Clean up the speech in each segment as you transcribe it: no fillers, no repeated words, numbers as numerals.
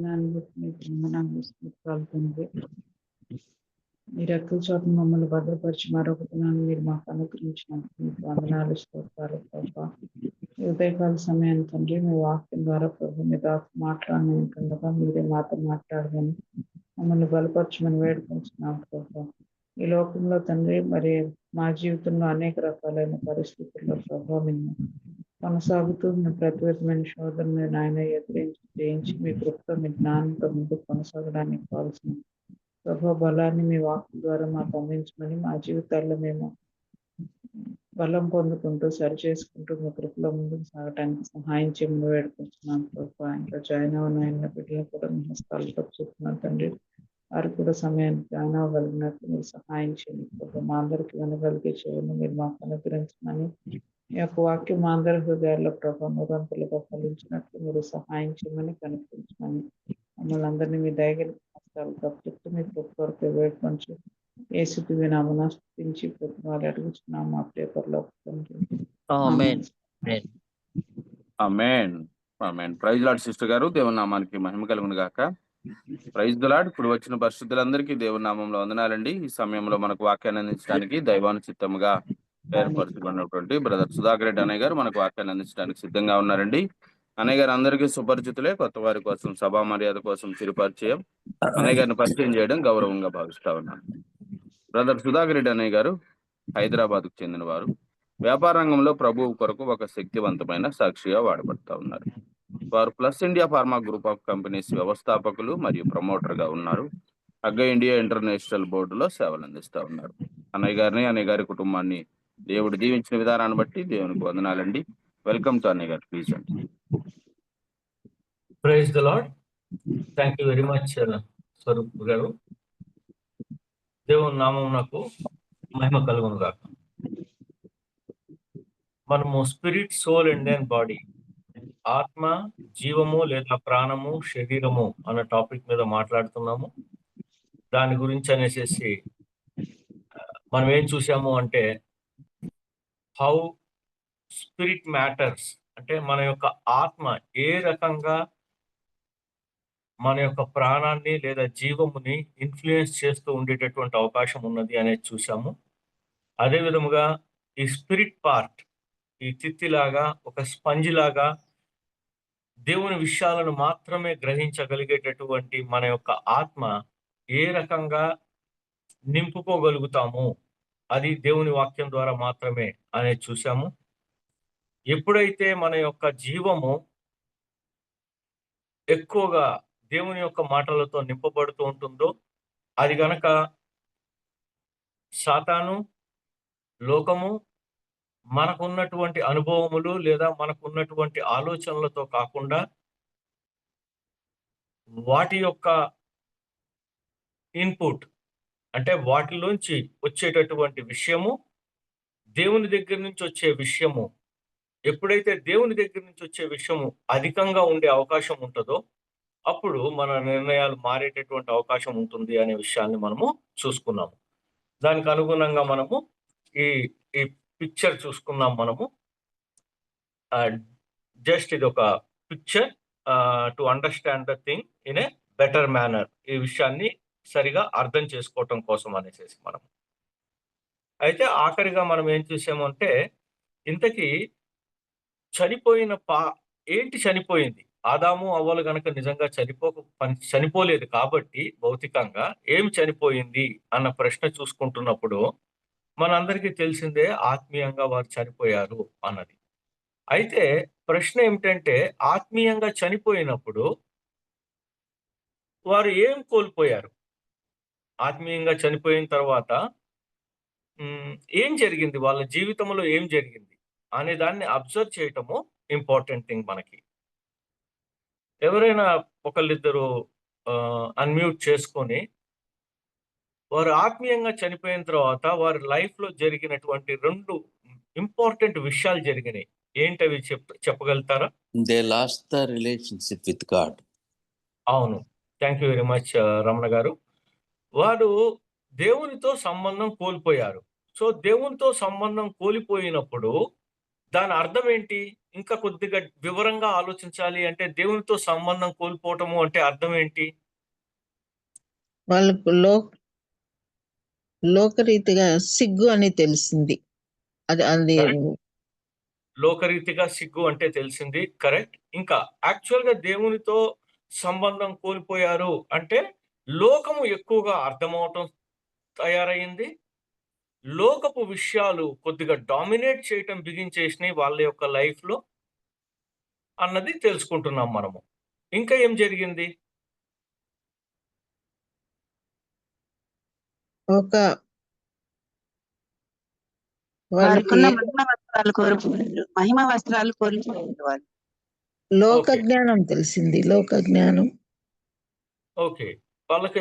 దాన్ని బట్టి మీ వందనాలు స్తోత్రాలు తండ్రి. మీ రెక్కల చోట మమ్మల్ని భద్రపరిచి మరొక దినాన్ని మీరు మాకు అనుగ్రహించినందుకు మీకు వందనాలు స్తోత్రాలు ప్రభా. ఈ ఉదయకాల సమయాన్ని తండ్రి మీ వాక్యం ద్వారా ప్రభు మీ దాకా మాట్లాడినట్టుగా మీరే మాతో మాట్లాడమని మమ్మల్ని బలపరచమని వేడుకుంటున్నాం ప్రభా. ఈ లోకంలో తండ్రి మరి మా జీవితంలో అనేక రకాలైన పరిస్థితుల్లో ప్రభావ మేము కొనసాగుతూ మీ ప్రతివిధమైన శోధన మీరు ఆయన ఎదిరించి జయించి మీ కృపతో మీ జ్ఞానంతో ముందుకు కొనసాగడానికి కావాల్సిన ప్రభావ బలాన్ని మీ వాక్యం ద్వారా మాకు అందించమని మా జీవితాల్లో మేము బలం పొందుకుంటూ సరి చేసుకుంటూ మీ కృపలో ముందుకు సాగడానికి సహాయం చేయమని వేడుకుంటున్నాం ప్రభావ. ఇంకా జాయిన్ అయిన బిడ్డలు కూడా మీ హస్తాలతో చూస్తున్నాం తండ్రి. వారు కూడా సమయానికి జాయిన్ అవ్వగలిగినట్టు మీరు సహాయం చేయండి ప్రభావ. మా అందరికీ వినగలిగే చేయని మీరు మాకు అనుగ్రహించమని ఈ యొక్క వాక్యం మా అందరి హృదయాల్లో ప్రభావ నిరంతలుగా ఫలించినట్లు మీరు సహాయం చేయమని కనిపించమని మమ్మల్ని అందరినీ మీ దయగలి హస్తాలు తప్పిస్తూ మీ కృప కొరకు వేడుకొంచు యేసు నామమున స్తుతించి ప్రతి వారు అడుగుతున్నాం మా పేపర్లో amen. Amen. Praise lord sister గారు, దేవుని నామానికి మహిమ కలుగును గాక. Praise the lord. ఇప్పుడు వచ్చిన పరిశుద్ధులందరికీ దేవుని నామంలో వందనాలండి. ఈ సమయంలో మనకు వాక్యాన్ని అందించడానికి దైవానుచిత్తముగా ఏర్పరచుకున్నటువంటి బ్రదర్ సుధాకర్ రెడ్డి అన్నయ్య గారు మనకు వాక్యాన్ని అందించడానికి సిద్ధంగా ఉన్నారండి. అన్నయ్య గారు అందరికీ సుపరిచితులే. కొత్త వారి కోసం సభా మర్యాద కోసం చిరుపరిచయం అన్నయ్య గారిని పరిచయం చేయడం గౌరవంగా భావిస్తా ఉన్నాను. బ్రదర్ సుధాకర్ రెడ్డి అన్నయ్య గారు హైదరాబాద్కు చెందిన వారు. వ్యాపార రంగంలో ప్రభువు కొరకు ఒక శక్తివంతమైన సాక్షిగా వాడబడతా ఉన్నారు. వారు plus India pharma group of companies వ్యవస్థాపకులు మరియు ప్రమోటర్ గా ఉన్నారు. అగ్గ ఇండియా ఇంటర్నేషనల్ బోర్డులో సేవలు అందిస్తా ఉన్నారు. అన్నయ్య గారిని అన్నయ్య గారి కుటుంబాన్ని దేవుడు దీవించిన విధానాన్ని బట్టి దేవునికి వందనాలండి. వెల్కమ్ టు అన్నయ్య గారు, ప్లీజ్ అండి. Praise the lord. Thank you very much Swaroop గారు. దేవుని నామం నాకు మహిమ కలుగును గాక. మనము spirit, soul and then body, ఆత్మ, జీవము లేదా ప్రాణము, శరీరము అన్న టాపిక్ మీద మాట్లాడుతున్నాము. దాని గురించి అనేసి మనం ఏం చూసాము అంటే హౌ స్పిరిట్ మ్యాటర్స్, అంటే మన యొక్క ఆత్మ ఏ రకంగా మన యొక్క ప్రాణాన్ని లేదా జీవముని ఇన్ఫ్లుయెన్స్ చేస్తూ ఉండేటటువంటి అవకాశం ఉన్నది అనేది చూసాము. అదే విధముగా ఈ స్పిరిట్ పార్ట్, ఈ తిత్తిలాగా ఒక స్పంజ్ లాగా దేవుని విషయాలను మాత్రమే గ్రహించగలిగేటటువంటి మన యొక్క ఆత్మ ఏ రకంగా నింపుకోగలుగుతాము, అది దేవుని వాక్యం ద్వారా మాత్రమే అనేది చూసాము. ఎప్పుడైతే మన యొక్క జీవము ఎక్కువగా దేవుని యొక్క మాటలతో నింపబడుతూ ఉంటుందో, అది గనక సాతాను, లోకము, మనకున్నటువంటి అనుభవములు లేదా మనకున్నటువంటి ఆలోచనలతో కాకుండా వాటి యొక్క ఇన్పుట్, అంటే వాటిలోంచి వచ్చేటటువంటి విషయము, దేవుని దగ్గర నుంచి వచ్చే విషయము, ఎప్పుడైతే దేవుని దగ్గర నుంచి వచ్చే విషయము అధికంగా ఉండే అవకాశం ఉంటుందో అప్పుడు మన నిర్ణయాలు మారేటటువంటి అవకాశం ఉంటుంది అనే విషయాన్ని మనము చూసుకున్నాము. దానికి అనుగుణంగా మనము ఈ ఈ పిక్చర్ చూసుకున్నాం. మనము జస్ట్ ఇది ఒక picture to understand the thing in a better manner, ఈ విషయాన్ని సరిగా అర్థం చేసుకోవటం కోసం అనేసి మనము అయితే ఆఖరిగా మనం ఏం చూసామంటే, ఇంతకీ చనిపోయిన ఏంటి చనిపోయింది? ఆదాము అవ్వలు గనక నిజంగా చనిపోలేదు కాబట్టి భౌతికంగా ఏం చనిపోయింది అన్న ప్రశ్న చూసుకుంటున్నప్పుడు మనందరికీ తెలిసిందే ఆత్మీయంగా వారు చనిపోయారు అన్నది. అయితే ప్రశ్న ఏమిటంటే, ఆత్మీయంగా చనిపోయినప్పుడు వారు ఏం కోల్పోయారు? ఆత్మీయంగా చనిపోయిన తర్వాత ఏం జరిగింది, వాళ్ళ జీవితంలో ఏం జరిగింది అనే దాన్ని అబ్జర్వ్ చేయటము ఇంపార్టెంట్ థింగ్ మనకి. ఎవరైనా ఒకళ్ళిద్దరు అన్మ్యూట్ చేసుకొని వారు ఆత్మీయంగా చనిపోయిన తర్వాత వారి లైఫ్ లో జరిగినటువంటి 2 ఇంపార్టెంట్ విషయాలు జరిగినాయి. ఏంటవి చెప్పగలుగుతారా? They lost the relationship with God. అవును, thank you very much Ramana గారు. వారు దేవునితో సంబంధం కోల్పోయారు. సో దేవునితో సంబంధం కోల్పోయినప్పుడు దాని అర్థం ఏంటి? ఇంకా కొద్దిగా వివరంగా ఆలోచించాలి అంటే దేవునితో సంబంధం కోల్పోవటము అంటే అర్థం ఏంటి? వాళ్ళకు లోకరీతిగా సిగ్గు అని తెలిసింది. అది Correct. లోకరీతిగా సిగ్గు అంటే తెలిసింది, కరెక్ట్. ఇంకా యాక్చువల్ గా దేవునితో సంబంధం కోల్పోయారు అంటే లోకము ఎక్కువగా అర్థమవటం తయారయింది. లోకపు విషయాలు కొద్దిగా డామినేట్ చేయటం బిగించేసినాయి వాళ్ళ యొక్క లైఫ్ లో అన్నది తెలుసుకుంటున్నాం మనము. ఇంకా ఏం జరిగింది? ఒక వాళ్ళకి వారికున్న మహిమ వస్త్రాలు కోల్పోయారు వాళ్ళు. లోక Okay. జ్ఞానం తెలిసింది. లోక జ్ఞానం ఓకే. వాళ్ళకి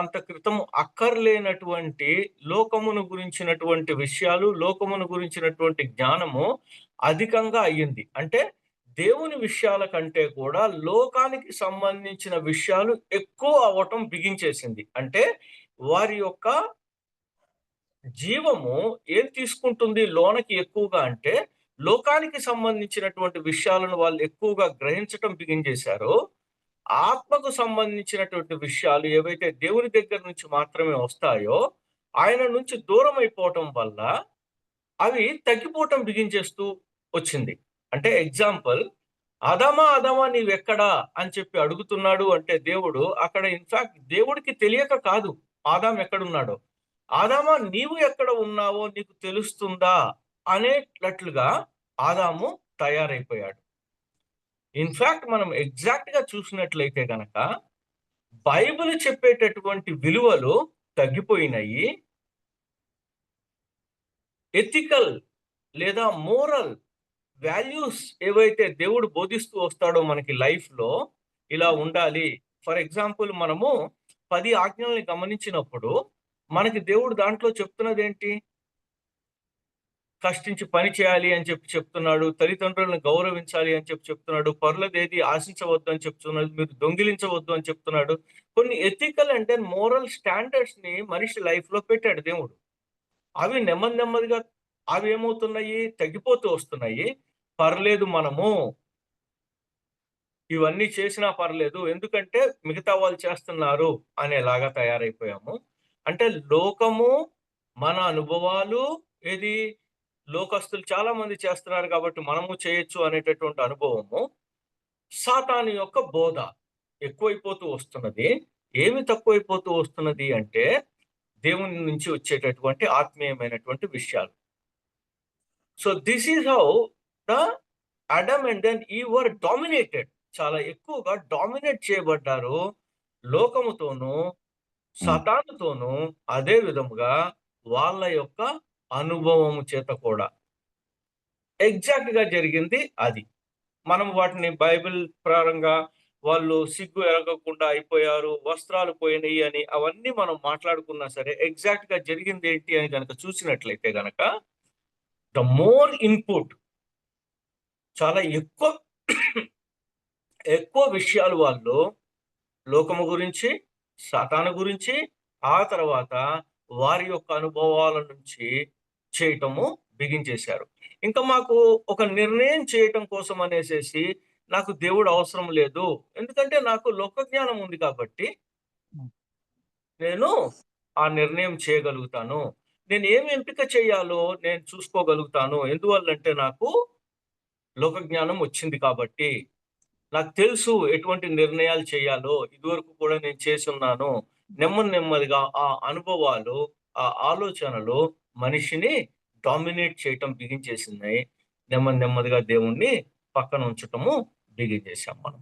అంత క్రితం అక్కర్లేనటువంటి లోకమును గురించినటువంటి విషయాలు, లోకమును గురించినటువంటి జ్ఞానము అధికంగా అయ్యింది. అంటే దేవుని విషయాల కంటే కూడా లోకానికి సంబంధించిన విషయాలు ఎక్కువ అవ్వటం బిగించేసింది. అంటే వారి యొక్క జీవము ఏం తీసుకుంటుంది లోనకి ఎక్కువగా అంటే లోకానికి సంబంధించినటువంటి విషయాలను వాళ్ళు ఎక్కువగా గ్రహించటం బిగించేశారో, ఆత్మకు సంబంధించినటువంటి విషయాలు ఏవైతే దేవుని దగ్గర నుంచి మాత్రమే వస్తాయో ఆయన నుంచి దూరం అయిపోవటం వల్ల అవి తగ్గిపోవటం బిగించేస్తూ వచ్చింది. అంటే ఎగ్జాంపుల్, ఆదామా నీవెక్కడా అని చెప్పి అడుగుతున్నాడు అంటే దేవుడు అక్కడ ఇన్ఫాక్ట్ దేవుడికి తెలియక కాదు ఆదాం ఎక్కడున్నాడో, ఆదామా నీవు ఎక్కడ ఉన్నావో నీకు తెలుస్తుందా అనేటట్లుగా ఆదాము తయారైపోయాడు. ఇన్ఫాక్ట్ మనం ఎగ్జాక్ట్ గా చూసినట్లయితే గనక బైబిల్ చెప్పేటటువంటి విలువలు తగ్గిపోయినాయి. ఎథికల్ లేదా మోరల్ వాల్యూస్ ఏవైతే దేవుడు బోధిస్తూ వస్తాడో మనకి లైఫ్ లో ఇలా ఉండాలి. ఫర్ ఎగ్జాంపుల్ మనము 10 ఆజ్ఞల్ని గమనించినప్పుడు మనకి దేవుడు దాంట్లో చెప్తున్నది ఏంటి? కష్టించి పని చేయాలి అని చెప్తున్నాడు, తల్లిదండ్రులను గౌరవించాలి అని చెప్తున్నాడు, పరులదేది ఆశించవద్దు అని చెప్తున్నాడు, మీరు దొంగిలించవద్దు అని చెప్తున్నాడు. కొన్ని ఎథికల్ అండ్ మోరల్ స్టాండర్డ్స్ ని మనిషి లైఫ్ లో పెట్టాడు దేవుడు. అవి నెమ్మదిగా అవి ఏమవుతున్నాయి? తగ్గిపోతూ వస్తున్నాయి. పర్లేదు, మనము ఇవన్నీ చేసినా పర్లేదు ఎందుకంటే మిగతా వాళ్ళు చేస్తున్నారు అనేలాగా తయారైపోయాము. అంటే లోకము, మన అనుభవాలు, ఏది లోకస్తులు చాలా మంది చేస్తున్నారు కాబట్టి మనము చేయొచ్చు అనేటటువంటి అనుభవము, సాతాను యొక్క బోధ ఎక్కువైపోతూ వస్తున్నది. ఏమి తక్కువైపోతూ వస్తున్నది అంటే దేవుని నుంచి వచ్చేటటువంటి ఆత్మీయమైనటువంటి విషయాలు. So this is how the Adam and then Eve were dominated. చాలా ఎక్కువగా డామినేట్ చేయబడ్డారు లోకముతోనూ సాతానుతోనూ, అదే విధముగా వాళ్ళ యొక్క అనుభవము చేత కూడా. ఎగ్జాక్ట్ గా జరిగింది అది. మనం వాటిని బైబిల్ ప్రకారంగా వాళ్ళు సిగ్గు ఎరగకుండా అయిపోయారు, వస్త్రాలు పోయినాయి అని అవన్నీ మనం మాట్లాడుకున్నా సరే ఎగ్జాక్ట్ గా జరిగింది ఏంటి అని కనుక చూసినట్లయితే గనక ద మోర్ ఇన్పుట్, చాలా ఎక్కువ విషయాలు వాళ్ళు లోకము గురించి, సాతాను గురించి, ఆ తర్వాత వారి యొక్క అనుభవాల నుంచి చేయటము బిగించేశారు. ఇంకా మాకు ఒక నిర్ణయం చేయటం కోసం అనేసి నాకు దేవుడు అవసరం లేదు, ఎందుకంటే నాకు లోక జ్ఞానం ఉంది కాబట్టి నేను ఆ నిర్ణయం చేయగలుగుతాను. నేను ఏం ఎంపిక చేయాలో నేను చూసుకోగలుగుతాను. ఎందువల్లంటే నాకు లోక జ్ఞానం వచ్చింది కాబట్టి, నాకు తెలుసు ఎటువంటి నిర్ణయాలు చేయాలో. ఇదివరకు కూడా నేను చేసి ఉన్నాను. నెమ్మదిగా ఆ అనుభవాలు, ఆ ఆలోచనలు మనిషిని డామినేట్ చేయటం బిగించేసినాయి. నెమ్మదిగా దేవుణ్ణి పక్కన ఉంచటము బిగించేసాం మనం.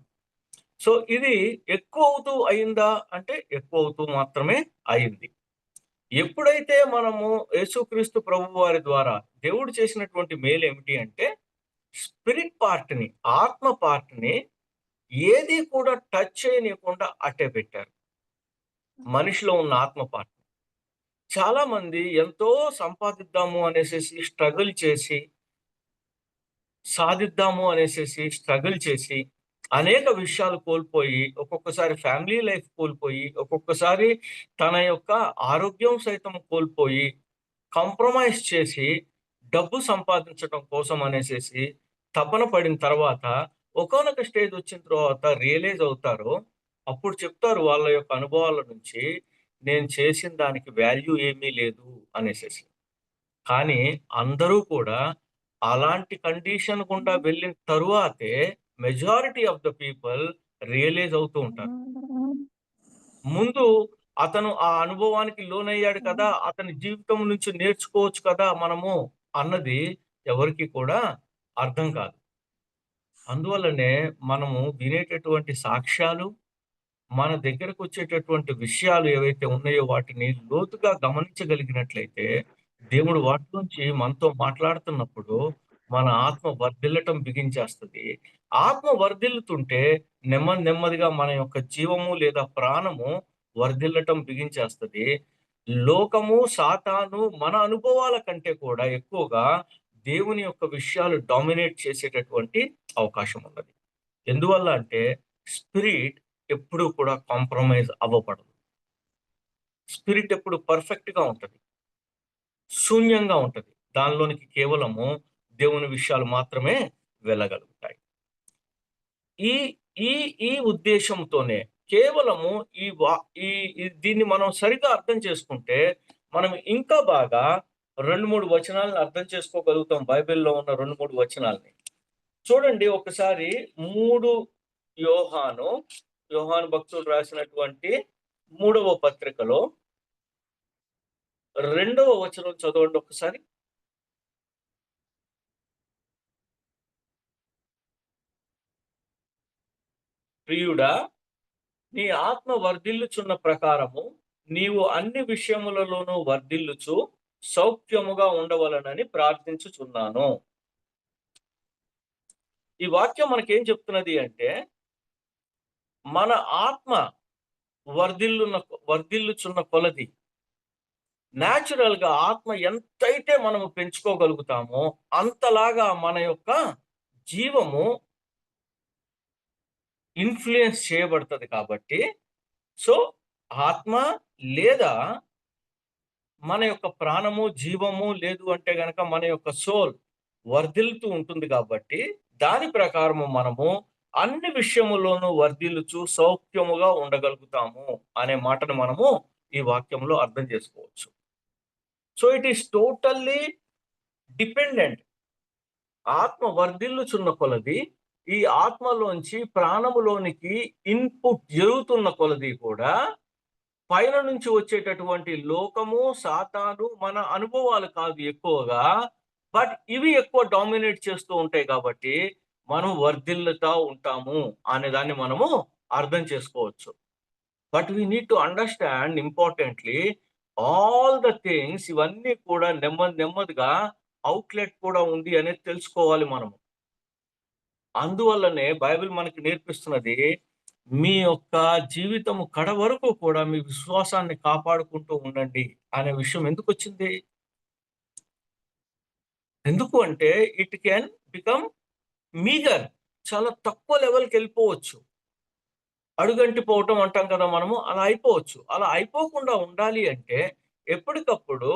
సో ఇది ఎక్కువ అవుతూ అయిందా అంటే ఎక్కువ అవుతూ మాత్రమే అయింది. ఎప్పుడైతే మనము యేసుక్రీస్తు ప్రభు వారి ద్వారా దేవుడు చేసినటువంటి మేలు ఏమిటి అంటే స్పిరిట్ పార్ట్ ని, ఆత్మ పార్ట్ ని ఏది కూడా టచ్ చేయనీయకుండా అట్టే పెట్టారు. మనిషిలో ఉన్న ఆత్మ పార్ట్. చాలా మంది ఎంతో సంపాదిద్దాము అనేసి స్ట్రగుల్ చేసి, సాధిద్దాము అనేసి స్ట్రగుల్ చేసి అనేక విషయాలు కోల్పోయి, ఒక్కొక్కసారి ఫ్యామిలీ లైఫ్ కోల్పోయి, ఒక్కొక్కసారి తన యొక్క ఆరోగ్యం సైతం కోల్పోయి, కాంప్రమైజ్ చేసి డబ్బు సంపాదించడం కోసం అనేసి తపన పడిన తర్వాత ఒకానొక స్టేజ్ వచ్చిన తర్వాత రియలైజ్ అవుతారు. అప్పుడు చెప్తారు వాళ్ళ యొక్క అనుభవాల నుంచి, నేను చేసిన దానికి వాల్యూ ఏమీ లేదు అనేసేసి. కానీ అందరూ కూడా అలాంటి కండిషన్ గుండా వెళ్ళిన తరువాతే majority of the people realise అవుతూ ఉంటారు. ముందు అతను ఆ అనుభవానికి లోనయ్యాడు కదా, అతని జీవితం నుంచి నేర్చుకోవచ్చు కదా మనము అన్నది ఎవరికి కూడా అర్థం కాదు. అందువల్లనే మనము వినేటటువంటి సాక్ష్యాలు, మన దగ్గరకు వచ్చేటటువంటి విషయాలు ఏవైతే ఉన్నాయో వాటిని లోతుగా గమనించగలిగినట్లయితే, దేవుడు వాటిలోంచి మనతో మాట్లాడుతున్నప్పుడు మన ఆత్మ వర్ధిల్లటం బిగించేస్తది. ఆత్మ వర్ధిల్లుతుంటే నెమ్మదిగా మన యొక్క జీవము లేదా ప్రాణము వర్ధిల్లటం బిగించేస్తది. లోకము, సాతాను మన అనుభవాల కంటే కూడా ఎక్కువగా దేవుని యొక్క విషయాలు డామినేట్ చేసేటటువంటి అవకాశం ఉన్నది. ఎందువల్ల అంటే స్పిరిట్ ఎప్పుడూ కూడా కాంప్రమైజ్ అవ్వబడదు. స్పిరిట్ ఎప్పుడు పర్ఫెక్ట్ గా ఉంటది, శూన్యంగా ఉంటది. దానిలోనికి కేవలము దేవుని విషయాలు మాత్రమే వెళ్ళగలుగుతాయి. ఈ ఈ ఈ ఉద్దేశంతోనే కేవలము దీన్ని మనం సరిగా అర్థం చేసుకుంటే మనం ఇంకా బాగా 2-3 వచనాలను అర్థం చేసుకోగలుగుతాం. బైబిల్లో ఉన్న 2-3 వచనాలని చూడండి. ఒకసారి 3 యోహాను భక్తుడు రాసినటువంటి 3వ పత్రికలో 2వ వచనం చదవండి ఒకసారి. ప్రియుడా, నీ ఆత్మ వర్ధిల్లుచున్న ప్రకారము నీవు అన్ని విషయములలోనూ వర్ధిల్లుచు సౌఖ్యముగా ఉండవలనని ప్రార్థించుచున్నాను. ఈ వాక్యం మనకేం చెప్తున్నది అంటే, మన ఆత్మ వర్ధిల్లుచున్న కొలది న్యాచురల్ గా ఆత్మ ఎంతైతే మనము పెంచుకోగలుగుతామో అంతలాగా మన యొక్క జీవము ఇన్ఫ్లుయెన్స్ చేయబడుతుంది. కాబట్టి సో ఆత్మ లేదా మన యొక్క ప్రాణము, జీవము లేదు అంటే గనక మన యొక్క సోల్ వర్ధిల్లుతూ ఉంటుంది. కాబట్టి దాని ప్రకారము మనము అన్ని విషయములోనూ వర్ధిల్లుచు సౌఖ్యముగా ఉండగలుగుతాము అనే మాటను మనము ఈ వాక్యంలో అర్థం చేసుకోవచ్చు. So it is totally dependent. ఆత్మ వర్ధిల్లుచున్న కొలది ఈ ఆత్మలోంచి ప్రాణములోనికి ఇన్పుట్ జరుగుతున్న కొలది కూడా పైన నుంచి వచ్చేటటువంటి లోకము, సాతాను మన అనుభవాలు కాదు ఎక్కువగా, బట్ ఇవి ఎక్కువ డామినేట్ చేస్తూ ఉంటాయి. కాబట్టి మనం వర్ధిల్లుతా ఉంటాము అనే దాన్ని మనము అర్థం చేసుకోవచ్చు. But we need to understand importantly all the things, ఇవన్నీ కూడా నెమ్మదిగా అవుట్లెట్ కూడా ఉంది అనేది తెలుసుకోవాలి మనము. అందువల్లనే బైబిల్ మనకి నేర్పిస్తున్నది, మీ యొక్క జీవితము కడ వరకు కూడా మీ విశ్వాసాన్ని కాపాడుకుంటూ ఉండండి అనే విషయం ఎందుకు వచ్చింది? ఎందుకు అంటే ఇట్ కెన్ బికమ్ మీగర్, చాలా తక్కువ లెవెల్కి వెళ్ళిపోవచ్చు. అడుగంటి పోవటం అంటాం కదా మనము, అలా అయిపోవచ్చు. అలా అయిపోకుండా ఉండాలి అంటే ఎప్పటికప్పుడు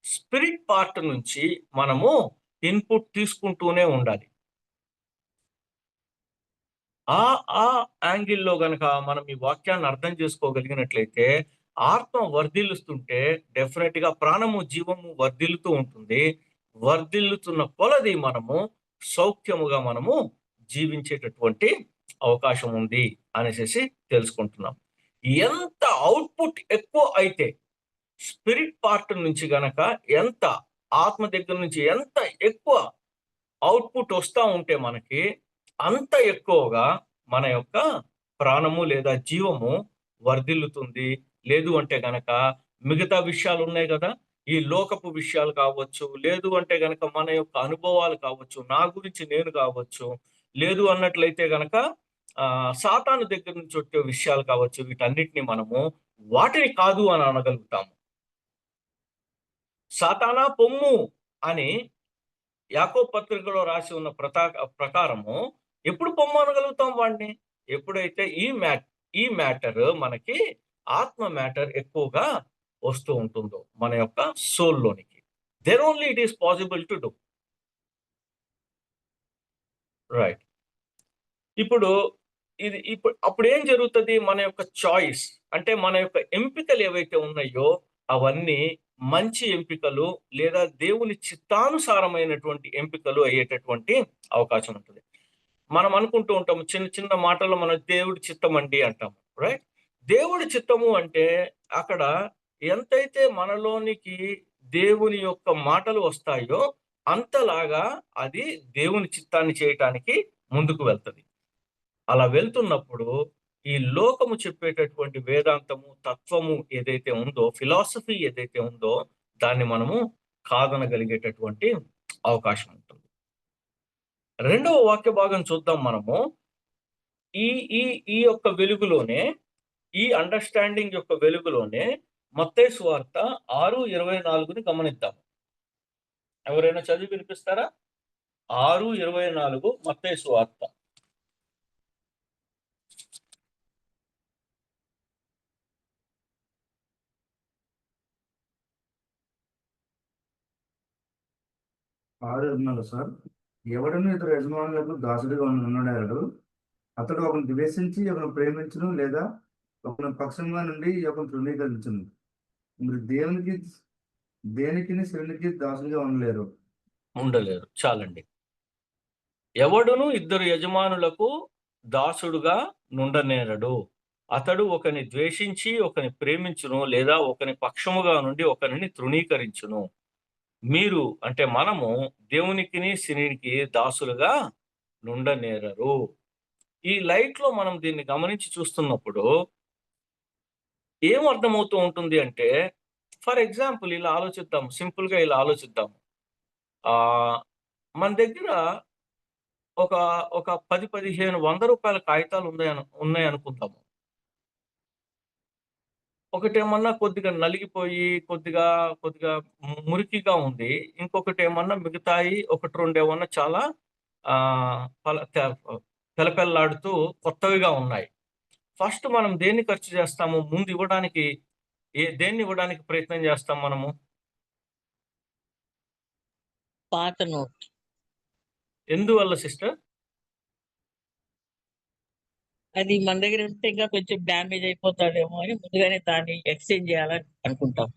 స్పిరిట్ పార్ట్ నుంచి మనము ఇన్పుట్ తీసుకుంటూనే ఉండాలి. ఆ యాంగిల్లో గనక మనం ఈ వాక్యాన్ని అర్థం చేసుకోగలిగినట్లయితే ఆత్మ వర్ధిల్లుస్తుంటే డెఫినెట్ గా ప్రాణము, జీవము వర్ధిల్లుతూ ఉంటుంది. వర్ధిల్లుతున్న కొలది మనము సౌఖ్యముగా మనము జీవించేటటువంటి అవకాశం ఉంది అనేసి తెలుసుకుంటున్నాం. ఎంత అవుట్పుట్ ఎక్కువ అయితే స్పిరిట్ పార్ట్ నుంచి గనక ఎంత ఆత్మ దగ్గర నుంచి ఎంత ఎక్కువ అవుట్పుట్ వస్తూ ఉంటే మనకి అంత ఎక్కువగా మన యొక్క ప్రాణము లేదా జీవము వర్ధిల్లుతుంది. లేదు అంటే గనక మిగతా విషయాలు ఉన్నాయి కదా, ఈ లోకపు విషయాలు కావచ్చు, లేదు అంటే గనక మన యొక్క అనుభవాలు కావచ్చు, నా గురించి నేను కావచ్చు, లేదు అన్నట్లయితే గనక సాతాను దగ్గర నుంచి వచ్చే విషయాలు కావచ్చు, వీటన్నిటిని మనము వాటిని కాదు అని అనగలుగుతాము. సాతానా పొమ్ము అని యాకోబు పత్రికలో రాసి ఉన్న ప్రకారము ఎప్పుడు పొమ్ము అనగలుగుతాం వాడిని? ఎప్పుడైతే ఈ మ్యాటర్ మనకి ఆత్మ మ్యాటర్ ఎక్కువగా వస్తూ ఉంటుందో మన యొక్క సోల్లోనికి, then only it is possible to do. Right. ఇప్పుడు అప్పుడు ఏం జరుగుతుంది? మన యొక్క చాయిస్ అంటే మన యొక్క ఎంపికలు ఏవైతే ఉన్నాయో అవన్నీ మంచి ఎంపికలు లేదా దేవుని చిత్తానుసారమైనటువంటి ఎంపికలు అయ్యేటటువంటి అవకాశం ఉంటుంది. మనం అనుకుంటూ ఉంటాము చిన్న చిన్న మాటల్లో మనం దేవుడి చిత్తం అండి అంటాము, రైట్? దేవుడి చిత్తము అంటే అక్కడ ఎంతైతే మనలోనికి దేవుని యొక్క మాటలు వస్తాయో అంతలాగా అది దేవుని చిత్తాన్ని చేయటానికి ముందుకు వెళ్తుంది. అలా వెళ్తున్నప్పుడు ఈ లోకము చెప్పేటటువంటి వేదాంతము, తత్వము ఏదైతే ఉందో, ఫిలాసఫీ ఏదైతే ఉందో దాన్ని మనము కాదనగలిగేటటువంటి అవకాశం ఉంటుంది. రెండవ వాక్య భాగం చూద్దాం మనము. ఈ ఈ ఈ యొక్క వెలుగులోనే, ఈ అండర్స్టాండింగ్ యొక్క వెలుగులోనే మత్తయి సువార్త 6:24 గమనిద్దాం. ఎవరైనా చదివి వినిపిస్తారా? 6:24 మత్తయి సువార్త. సార్, ఎవడను ఇతర యజమానులకు దాసుడిగా ఉన్నాడు, అతడు ఒకరిని ద్వేషించి ఒకరిని ప్రేమించును లేదా ఒకరిని పక్షంగా నుండి ఒకరిని తృణీకరించును. మీరు దేనికి శరీరానికి దాసుడిగా ఉండలేరు. చాలండి. ఎవడును ఇద్దరు యజమానులకు దాసుడుగా నుండనేరడు. అతడు ఒకరిని ద్వేషించి ఒకరిని ప్రేమించును లేదా ఒకని పక్షముగా నుండి ఒకరిని తృణీకరించును. మీరు అంటే మనము దేవునికిని శరీరానికి దాసులుగా నుండనేరరు. ఈ లైట్ లో మనం దీన్ని గమనించి చూస్తున్నప్పుడు ఏం అర్థమవుతూ ఉంటుంది అంటే, ఫర్ ఎగ్జాంపుల్ ఇలా ఆలోచిద్దాం, సింపుల్ గా ఇలా ఆలోచిద్దాం. మన దగ్గర ఒక 10-15 రూపాయల కాగితాలు ఉన్నాయి అనుకుందాము. ఒకటేమన్నా కొద్దిగా నలిగిపోయి కొద్దిగా మురికిగా ఉంది. ఇంకొకటి ఏమన్నా మిగతాయి 1-2 ఏమన్నా చాలా పెలపెల్లాడుతూ కొత్తవిగా ఉన్నాయి. ఫస్ట్ మనం దేన్ని ఖర్చు చేస్తాము? ముందు ఇవ్వడానికి దేన్ని ఇవ్వడానికి ప్రయత్నం చేస్తాం మనము? పాత నోట్. ఎందువల్ల సిస్టర్? అది మన దగ్గర ఉంటే ఇంకా కొంచెం డ్యామేజ్ అయిపోతాడేమో అని ముందుగానే దాన్ని ఎక్స్చేంజ్ చేయాలని అనుకుంటాం.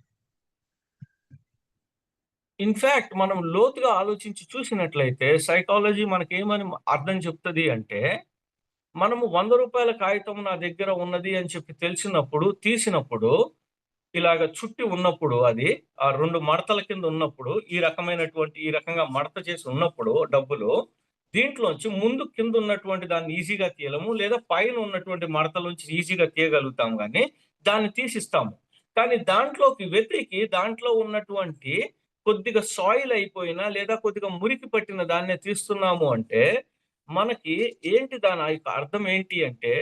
ఇన్ఫాక్ట్ మనం లోతుగా ఆలోచించి చూసినట్లయితే సైకాలజీ మనకేమని అర్థం చెప్తుంది అంటే, మనము 100 రూపాయల కాగితం నా దగ్గర ఉన్నది అని చెప్పి తెలిసినప్పుడు, తీసినప్పుడు ఇలాగ చుట్టి ఉన్నప్పుడు, అది ఆ 2 మడతల కింద ఉన్నప్పుడు, ఈ రకంగా మడత చేసి ఉన్నప్పుడు డబ్బులు దీంట్లోంచి ముందు కింద ఉన్నటువంటి దాన్ని ఈజీగా తీయలేము, లేదా పైన ఉన్నటువంటి మడతలోంచి ఈజీగా తీయగలుగుతాం, కానీ దాన్ని తీసిస్తాము. కానీ దాంట్లోకి వెతికి దాంట్లో ఉన్నటువంటి కొద్దిగా సాయిల్ అయిపోయినా లేదా కొద్దిగా మురికి పట్టిన దాన్నే తీస్తున్నాము అంటే మనకి ఏంటి దాని యొక్క అర్థం ఏంటి అంటే,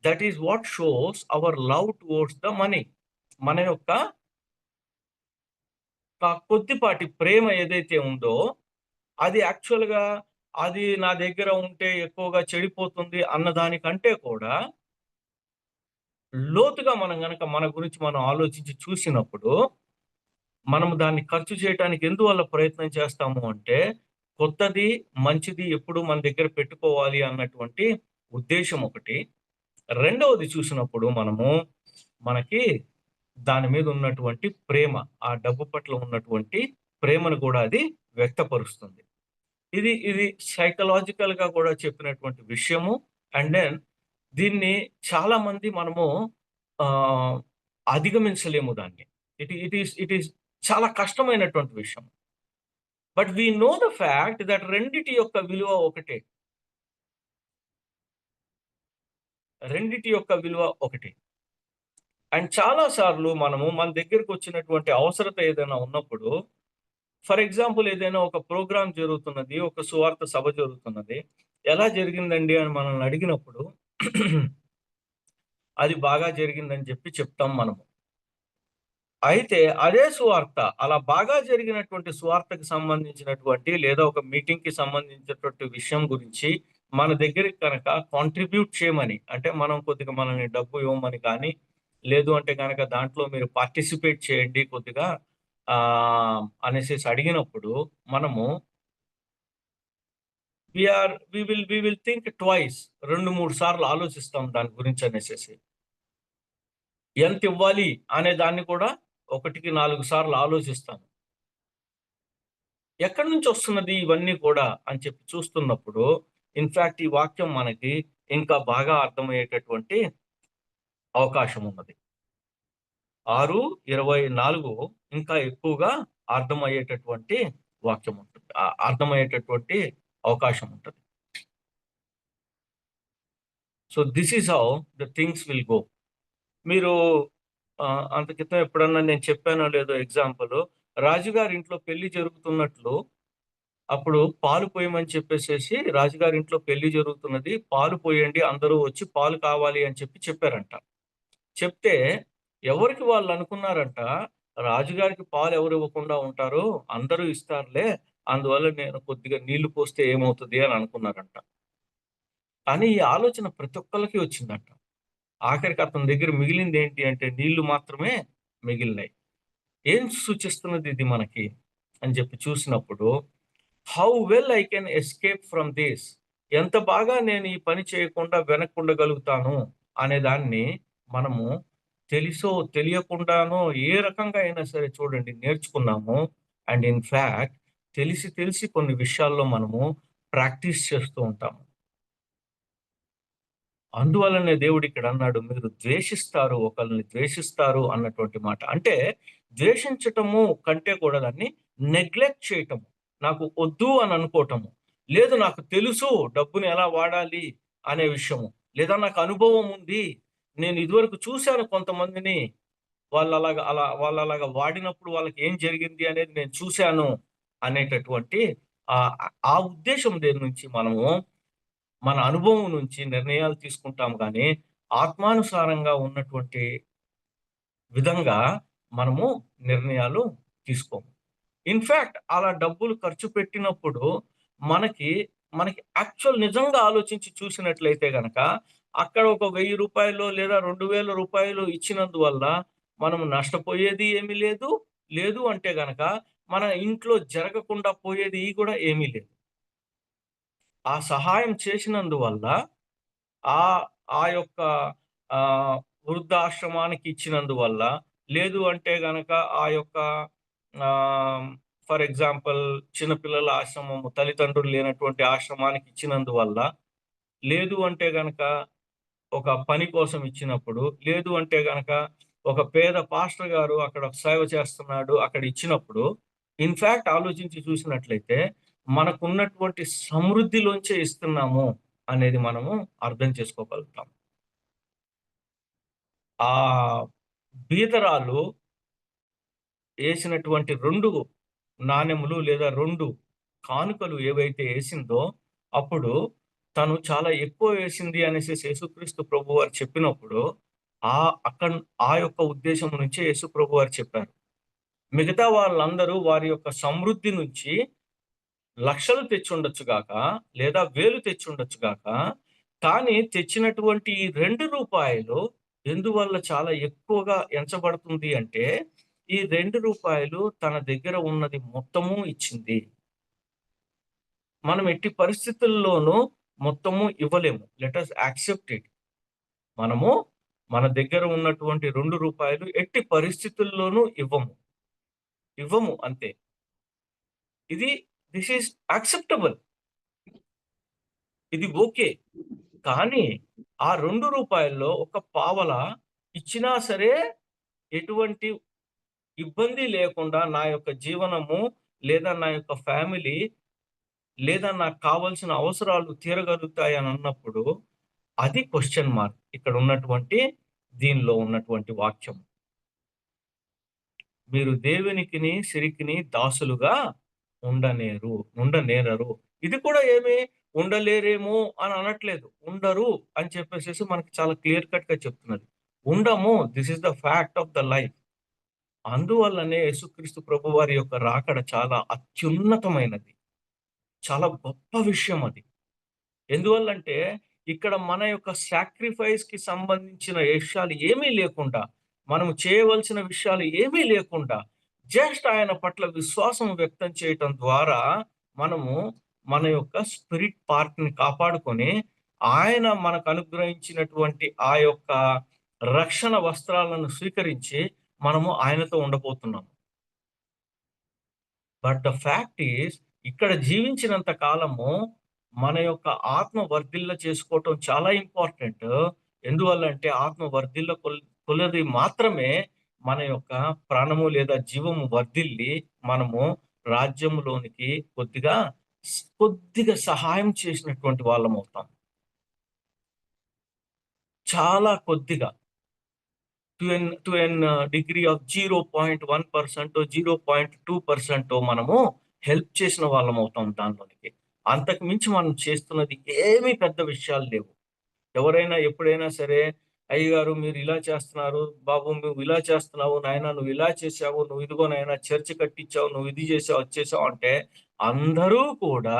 that is what shows hour love towards the money. మన యొక్క కొద్దిపాటి ప్రేమ ఏదైతే ఉందో అది యాక్చువల్గా అది నా దగ్గర ఉంటే ఎక్కువగా చెడిపోతుంది అన్న దానికంటే కూడా లోతుగా మనం గనక మన గురించి మనం ఆలోచించి చూసినప్పుడు మనము దాన్ని ఖర్చు చేయడానికి ఎందువల్ల ప్రయత్నం చేస్తాము అంటే, కొత్తది మంచిది ఎప్పుడు మన దగ్గర పెట్టుకోవాలి అన్నటువంటి ఉద్దేశం ఒకటి. రెండవది చూసినప్పుడు మనకి దాని మీద ఉన్నటువంటి ప్రేమ, ఆ డబ్బు పట్ల ఉన్నటువంటి ప్రేమను కూడా అది వ్యక్తపరుస్తుంది. ఇది సైకలాజికల్ గా కూడా చెప్పినటువంటి విషయము. అండ్ దెన్ దీన్ని చాలా మంది మనము అధిగమించలేము దాన్ని. ఇట్ ఈస్ చాలా కష్టమైనటువంటి విషయం. But we know the fact that రెండిటి యొక్క విలువ ఒకటే. అండ్ చాలా సార్లు మనము మన దగ్గరకు వచ్చినటువంటి అవసరత ఏదైనా ఉన్నప్పుడు, ఫర్ ఎగ్జాంపుల్ ఏదైనా ఒక ప్రోగ్రామ్ జరుగుతున్నది, ఒక సువార్త సభ జరుగుతున్నది, ఎలా జరిగిందండి అని మనల్ని అడిగినప్పుడు అది బాగా జరిగిందని చెప్తాం మనము. అయితే అదే సువార్త, అలా బాగా జరిగినటువంటి సువార్తకి సంబంధించినటువంటి లేదా ఒక మీటింగ్ కి సంబంధించినటువంటి విషయం గురించి మన దగ్గరికి కనుక కాంట్రిబ్యూట్ చేయమని, అంటే మనం కొద్దిగా మనల్ని డబ్బు ఇవ్వమని కానీ, లేదు అంటే కనుక దాంట్లో మీరు పార్టిసిపేట్ చేయండి కొద్దిగా అనేసి అడిగినప్పుడు మనము వి విల్ థింక్ ట్వైస్, 2-3 సార్లు ఆలోచిస్తాం దాని గురించి అనేసి. ఎంత ఇవ్వాలి అనే దాన్ని కూడా 1-4 సార్లు ఆలోచిస్తాను. ఎక్కడి నుంచి వస్తున్నది ఇవన్నీ కూడా అని చెప్పి చూస్తున్నప్పుడు ఇన్ఫాక్ట్ ఈ వాక్యం మనకి ఇంకా బాగా అర్థమయ్యేటటువంటి అవకాశం ఉన్నది. 6:24 ఇంకా ఎక్కువగా అర్థమయ్యేటటువంటి వాక్యం ఉంటుంది, అర్థమయ్యేటటువంటి అవకాశం ఉంటుంది. So this is how the things will go. మీరు అంత క్రితం ఎప్పుడన్నా నేను చెప్పానో లేదో ఎగ్జాంపుల్, రాజుగారి ఇంట్లో పెళ్లి జరుగుతున్నట్లు అప్పుడు పాలు పోయమని చెప్పేసేసి, రాజుగారి ఇంట్లో పెళ్లి జరుగుతున్నది, పాలు పోయండి, అందరూ వచ్చి పాలు కావాలి అని చెప్పారంట. చెప్తే ఎవరికి వాళ్ళు అనుకున్నారంట, రాజుగారికి పాలు ఎవరు ఇవ్వకుండా ఉంటారు, అందరూ ఇస్తారులే, అందువల్ల నేను కొద్దిగా నీళ్లు పోస్తే ఏమవుతుంది అని అనుకున్నారంట. కానీ ఈ ఆలోచన ప్రతి ఒక్కరికి వచ్చిందంట. ఆఖరికి అతని దగ్గర మిగిలింది ఏంటి అంటే నీళ్లు మాత్రమే మిగిలినాయి. ఏం సూచిస్తున్నది ఇది మనకి అని చెప్పి చూసినప్పుడు, how well I can escape from this, ఎంత బాగా నేను ఈ పని చేయకుండా వెనక్కుండగలుగుతాను అనే దాన్ని మనము తెలుసో తెలియకుండానో ఏ రకంగా అయినా సరే చూడండి నేర్చుకున్నాము. అండ్ ఇన్ఫాక్ట్ తెలిసి కొన్ని విషయాల్లో మనము ప్రాక్టీస్ చేస్తూ ఉంటాము. అందువల్లనే దేవుడు ఇక్కడ అన్నాడు, మీరు ద్వేషిస్తారు, ఒకరిని ద్వేషిస్తారు అన్నటువంటి మాట. అంటే ద్వేషించటము కంటే కూడా దాన్ని నెగ్లెక్ట్ చేయటము, నాకు వద్దు అని అనుకోవటము, లేదు నాకు తెలుసు డబ్బుని ఎలా వాడాలి అనే విషయము, లేదా నాకు అనుభవం ఉంది, నేను ఇదివరకు చూశాను కొంతమందిని, వాళ్ళు అలాగా వాడినప్పుడు వాళ్ళకి ఏం జరిగింది అనేది నేను చూశాను అనేటటువంటి ఆ ఉద్దేశం దేని నుంచి మనము మన అనుభవం నుంచి నిర్ణయాలు తీసుకుంటాం, కానీ ఆత్మానుసారంగా ఉన్నటువంటి విధంగా మనము నిర్ణయాలు తీసుకోము. ఇన్ఫాక్ట్ అలా డబ్బులు ఖర్చు పెట్టినప్పుడు మనకి యాక్చువల్ నిజంగా ఆలోచించి చూసినట్లయితే గనక అక్కడ ఒక 1000 రూపాయలు లేదా 2000 రూపాయలు ఇచ్చినందువల్ల మనం నష్టపోయేది ఏమీ లేదు, లేదు అంటే గనక మన ఇంట్లో జరగకుండా పోయేది కూడా ఏమీ లేదు. ఆ సహాయం చేసినందువల్ల ఆ యొక్క వృద్ధాశ్రమానికి ఇచ్చినందువల్ల, లేదు అంటే గనక ఆ యొక్క ఫర్ ఎగ్జాంపుల్ చిన్నపిల్లల ఆశ్రమము, తల్లిదండ్రులు లేనటువంటి ఆశ్రమానికి ఇచ్చినందువల్ల, లేదు అంటే గనక ఒక పని కోసం ఇచ్చినప్పుడు, లేదు అంటే గనక ఒక పేద పాస్టర్ గారు అక్కడ సేవ చేస్తున్నాడు అక్కడ ఇచ్చినప్పుడు, ఇన్ఫాక్ట్ ఆలోచించి చూసినట్లయితే మనకున్నటువంటి సమృద్ధిలోంచే ఇస్తున్నాము అనేది మనము అర్థం చేసుకోగలుగుతాం. ఆ బీదరాలు వేసినటువంటి 2 నాణెములు లేదా 2 కానుకలు ఏవైతే వేసిందో, అప్పుడు తను చాలా ఎక్కువ వేసింది అనేసి యేసుక్రీస్తు ప్రభు వారు చెప్పినప్పుడు ఆ యొక్క ఉద్దేశం నుంచే యేసు ప్రభు వారు చెప్పారు. మిగతా వాళ్ళందరూ వారి యొక్క సమృద్ధి నుంచి లక్షలు తెచ్చుండొచ్చు గాక, లేదా 1000 తెచ్చుండొచ్చు గాక, కానీ తెచ్చినటువంటి ఈ 2 రూపాయలు ఎందువల్ల చాలా ఎక్కువగా ఎంచబడుతుంది అంటే, ఈ 2 రూపాయలు తన దగ్గర ఉన్నది మొత్తము ఇచ్చింది. మనం ఎట్టి పరిస్థితుల్లోనూ మొత్తము ఇవ్వలేము. Let us accept it. మనము మన దగ్గర ఉన్నటువంటి 2 రూపాయలు ఎట్టి పరిస్థితుల్లోనూ ఇవ్వము అంతే. దిస్ ఈస్ యాక్సెప్టబుల్, ఇది ఓకే. కానీ ఆ 2 రూపాయల్లో ఒక పావల ఇచ్చినా సరే ఎటువంటి ఇబ్బంది లేకుండా నా యొక్క జీవనము, లేదా నా యొక్క ఫ్యామిలీ, లేదా నాకు కావాల్సిన అవసరాలు తీరగలుగుతాయి అని అన్నప్పుడు అది క్వశ్చన్ మార్క్ ఇక్కడ ఉన్నటువంటి దీనిలో ఉన్నటువంటి వాక్యం. మీరు దేవునికిని సిరికిని దాసులుగా ఉండనేరరు. ఇది కూడా ఏమి ఉండలేరేమో అని అనట్లేదు, ఉండరు అని చెప్పేసి మనకి చాలా క్లియర్ కట్ గా చెప్తున్నది. ఉండము, this is the fact of the life. అందువల్లనే యేసుక్రీస్తు ప్రభు వారి యొక్క రాకడ చాలా అత్యున్నతమైనది, చాలా గొప్ప విషయం అది. ఎందువల్లంటే ఇక్కడ మన యొక్క సాక్రిఫైస్ కి సంబంధించిన విషయాలు ఏమీ లేకుండా, మనము చేయవలసిన విషయాలు ఏమీ లేకుండా, జస్ట్ ఆయన పట్ల విశ్వాసం వ్యక్తం చేయటం ద్వారా మనము మన యొక్క స్పిరిట్ పార్ట్ ని కాపాడుకొని ఆయన మనకు అనుగ్రహించినటువంటి ఆ యొక్క రక్షణ వస్త్రాలను స్వీకరించి మనము ఆయనతో ఉండబోతున్నాము. బట్ ద ఫ్యాక్ట్ ఈస్, ఇక్కడ జీవించినంత కాలము మన యొక్క ఆత్మ వర్ధిల్ల చేసుకోవటం చాలా ఇంపార్టెంట్. ఎందువల్ల అంటే ఆత్మ వర్ధిల్ల కొలది మాత్రమే మన యొక్క ప్రాణము లేదా జీవము వర్ధిల్లి మనము రాజ్యంలోనికి కొద్దిగా సహాయం చేసినటువంటి వాళ్ళం అవుతాం. చాలా కొద్దిగా, టు ఎన్ డిగ్రీ ఆఫ్ 0.1% 0.2% మనము హెల్ప్ చేసిన వాళ్ళం అవుతాం దానిలోనికి. అంతకు మించి మనం చేస్తున్నది ఏమీ పెద్ద విషయాలు లేవు. ఎవరైనా ఎప్పుడైనా సరే, అయ్యగారు మీరు ఇలా చేస్తున్నారు, బాబు నువ్వు ఇలా చేస్తున్నావు, నాయన నువ్వు ఇలా చేసావు, నువ్వు ఇదిగో నాయన చర్చ్ కట్టించావు, నువ్వు ఇది చేసావు అది చేసావు అంటే అందరూ కూడా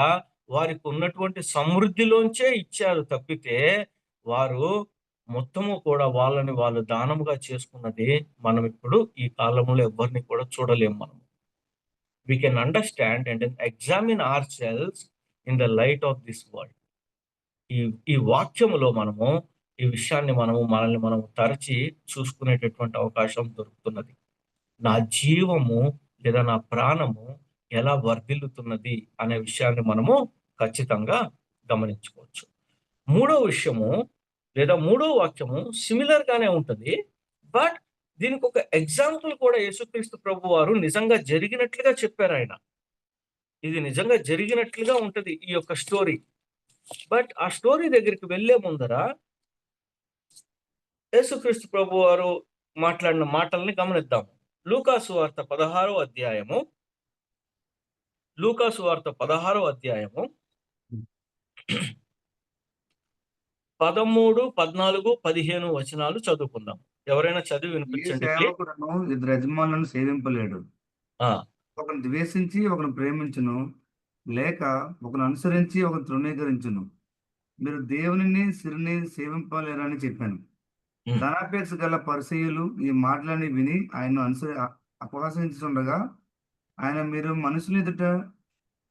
వారికి ఉన్నటువంటి సమృద్ధిలోంచే ఇచ్చారు తప్పితే వారు మొత్తము కూడా వాళ్ళని వాళ్ళు దానముగా చేసుకున్నది మనం ఇప్పుడు ఈ కాలంలో ఎవరిని కూడా చూడలేము. మనం we can understand and examine ourselves in the light of this world. ఈ వాక్యములో మనము ఈ విషయాన్ని మనల్ని మనం తరచి చూసుకునేటటువంటి అవకాశం దొరుకుతున్నది. నా జీవము లేదా నా ప్రాణము ఎలా వర్ధిల్లుతున్నది అనే విషయాన్ని మనము ఖచ్చితంగా గమనించుకోవచ్చు. మూడో విషయము లేదా మూడో వాక్యము సిమిలర్ గానే ఉంటుంది. బట్ దీనికి ఒక ఎగ్జాంపుల్ కూడా యేసుక్రీస్తు ప్రభు వారు నిజంగా జరిగినట్లుగా చెప్పారు. ఆయన ఇది నిజంగా జరిగినట్లుగా ఉంటది ఈ యొక్క స్టోరీ. బట్ ఆ స్టోరీ దగ్గరికి వెళ్లే ముందర యేసుక్రీస్తు ప్రభు వారు మాట్లాడిన మాటల్ని గమనిద్దాం. లూకాసు వార్త 16వ అధ్యాయము 13, 14, 15 వచనాలు చదువుకుందాం. ఎవరైనా చదివి ఏ వినిపించండి. సేవకుడును ఇద్దరు యజమానులను సేవింపలేడు. ఆ, ఒకను ద్వేషించి ఒకను ప్రేమించును, లేక ఒకను అనుసరించి ఒకను తృణీకరించును. మీరు దేవునిని సిరిని సేవింపలేరని చెప్పాను. ఉమ్, ధనాపేక్ష గల పరిసయ్యులు ఈ మాటలని విని ఆయన్ను అపహసించుండగా ఆయన, మీరు మనుషుల ఎదుట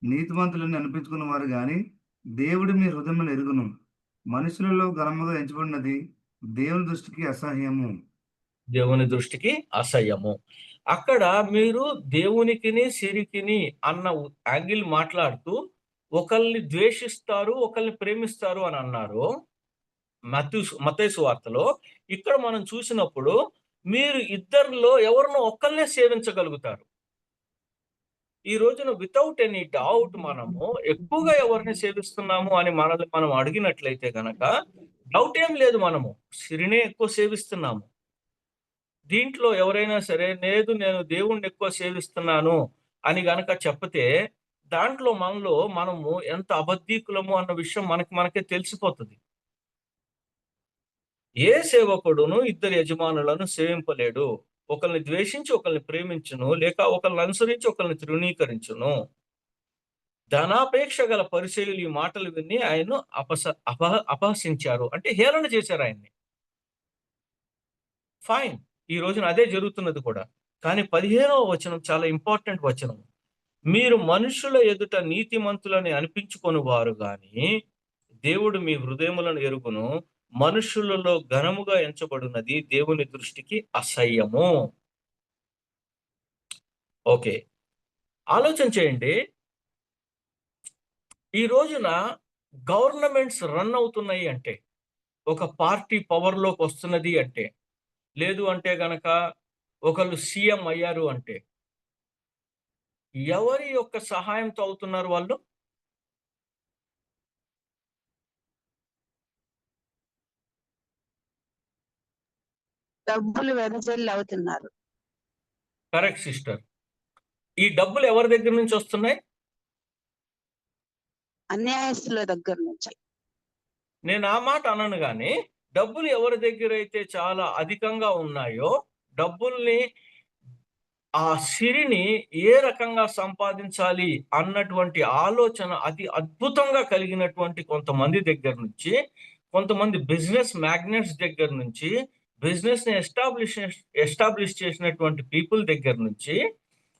నీతిమంతులని అనిపించుకున్నవారు గాని దేవుడు మీ హృదయమును ఎరుగును. మనుషులలో ఘనముగా ఎంచబడినది దేవుని దృష్టికి అసహ్యము. దేవుని దృష్టికి అసహ్యము. అక్కడ మీరు దేవునికిని సిరికిని అన్న యాంగిల్ మాట్లాడుతూ ఒకళ్ళని ద్వేషిస్తారు, ఒకళ్ళని ప్రేమిస్తారు అని అన్నారు మత్తయి సువార్తలో. ఇక్కడ మనం చూసినప్పుడు మీరు ఇద్దరిలో ఎవరినో ఒక్కళ్ళనే సేవించగలుగుతారు. ఈ రోజున వితౌట్ ఎనీ డౌట్ మనము ఎక్కువగా ఎవరిని సేవిస్తున్నాము అని మనల్ని మనం అడిగినట్లయితే గనక డౌట్ ఏం లేదు, మనము సిరినే ఎక్కువ సేవిస్తున్నాము. దీంట్లో ఎవరైనా సరే లేదు నేను దేవుణ్ణి ఎక్కువ సేవిస్తున్నాను అని గనక చెప్పితే దాంట్లో మనము ఎంత అబద్ధీకులము అన్న విషయం మనకే తెలిసిపోతుంది. ఏ సేవకుడును ఇద్దరు యజమానులను సేవింపలేడు. ఒకరిని ద్వేషించి ఒకరిని ప్రేమించును, లేక ఒకరిని అనుసరించి ఒకరిని తృణీకరించును. ధనాపేక్ష గల పరిసయ్యులు ఈ మాటలు విని ఆయన్ను అపహసించారు, అంటే హేళన చేశారు ఆయన్ని. ఫైన్, ఈ రోజున అదే జరుగుతున్నది కూడా. కానీ 15వ వచనం చాలా ఇంపార్టెంట్ వచనం. మీరు మనుషుల ఎదుట నీతిమంతులని అనిపించుకొని వారు గాని దేవుడు మీ హృదయములను ఎరుగును. మనుషులలో ఘనముగా ఎంచబడినది దేవుని దృష్టికి అసహ్యము. ఓకే, ఆలోచన చేయండి. ఈ రోజున గవర్నమెంట్స్ రన్ అవుతున్నాయి అంటే, ఒక పార్టీ పవర్లోకి వస్తున్నది అంటే, లేదు అంటే గనక ఒకళ్ళు సీఎం అయ్యారు అంటే ఎవరి యొక్క సహాయంతో అవుతున్నారు వాళ్ళు? డబ్బులు వెదజల్లి అవుతున్నారు. Correct sister. ఈ డబ్బులు ఎవరి దగ్గర నుంచి వస్తున్నాయి? అన్యాయస్తుల దగ్గర నుంచి. నేను ఆ మాట అనను కానీ, డబ్బులు ఎవరి దగ్గర అయితే చాలా అధికంగా ఉన్నాయో డబ్బుల్ని, ఆ సిరిని ఏ రకంగా సంపాదించాలి అన్నటువంటి ఆలోచన అతి అద్భుతంగా కలిగినటువంటి కొంతమంది దగ్గర నుంచి, కొంతమంది బిజినెస్ మ్యాగ్నెట్స్ దగ్గర నుంచి, బిజినెస్ ని ఎస్టాబ్లిష్ చేసినటువంటి పీపుల్ దగ్గర నుంచి,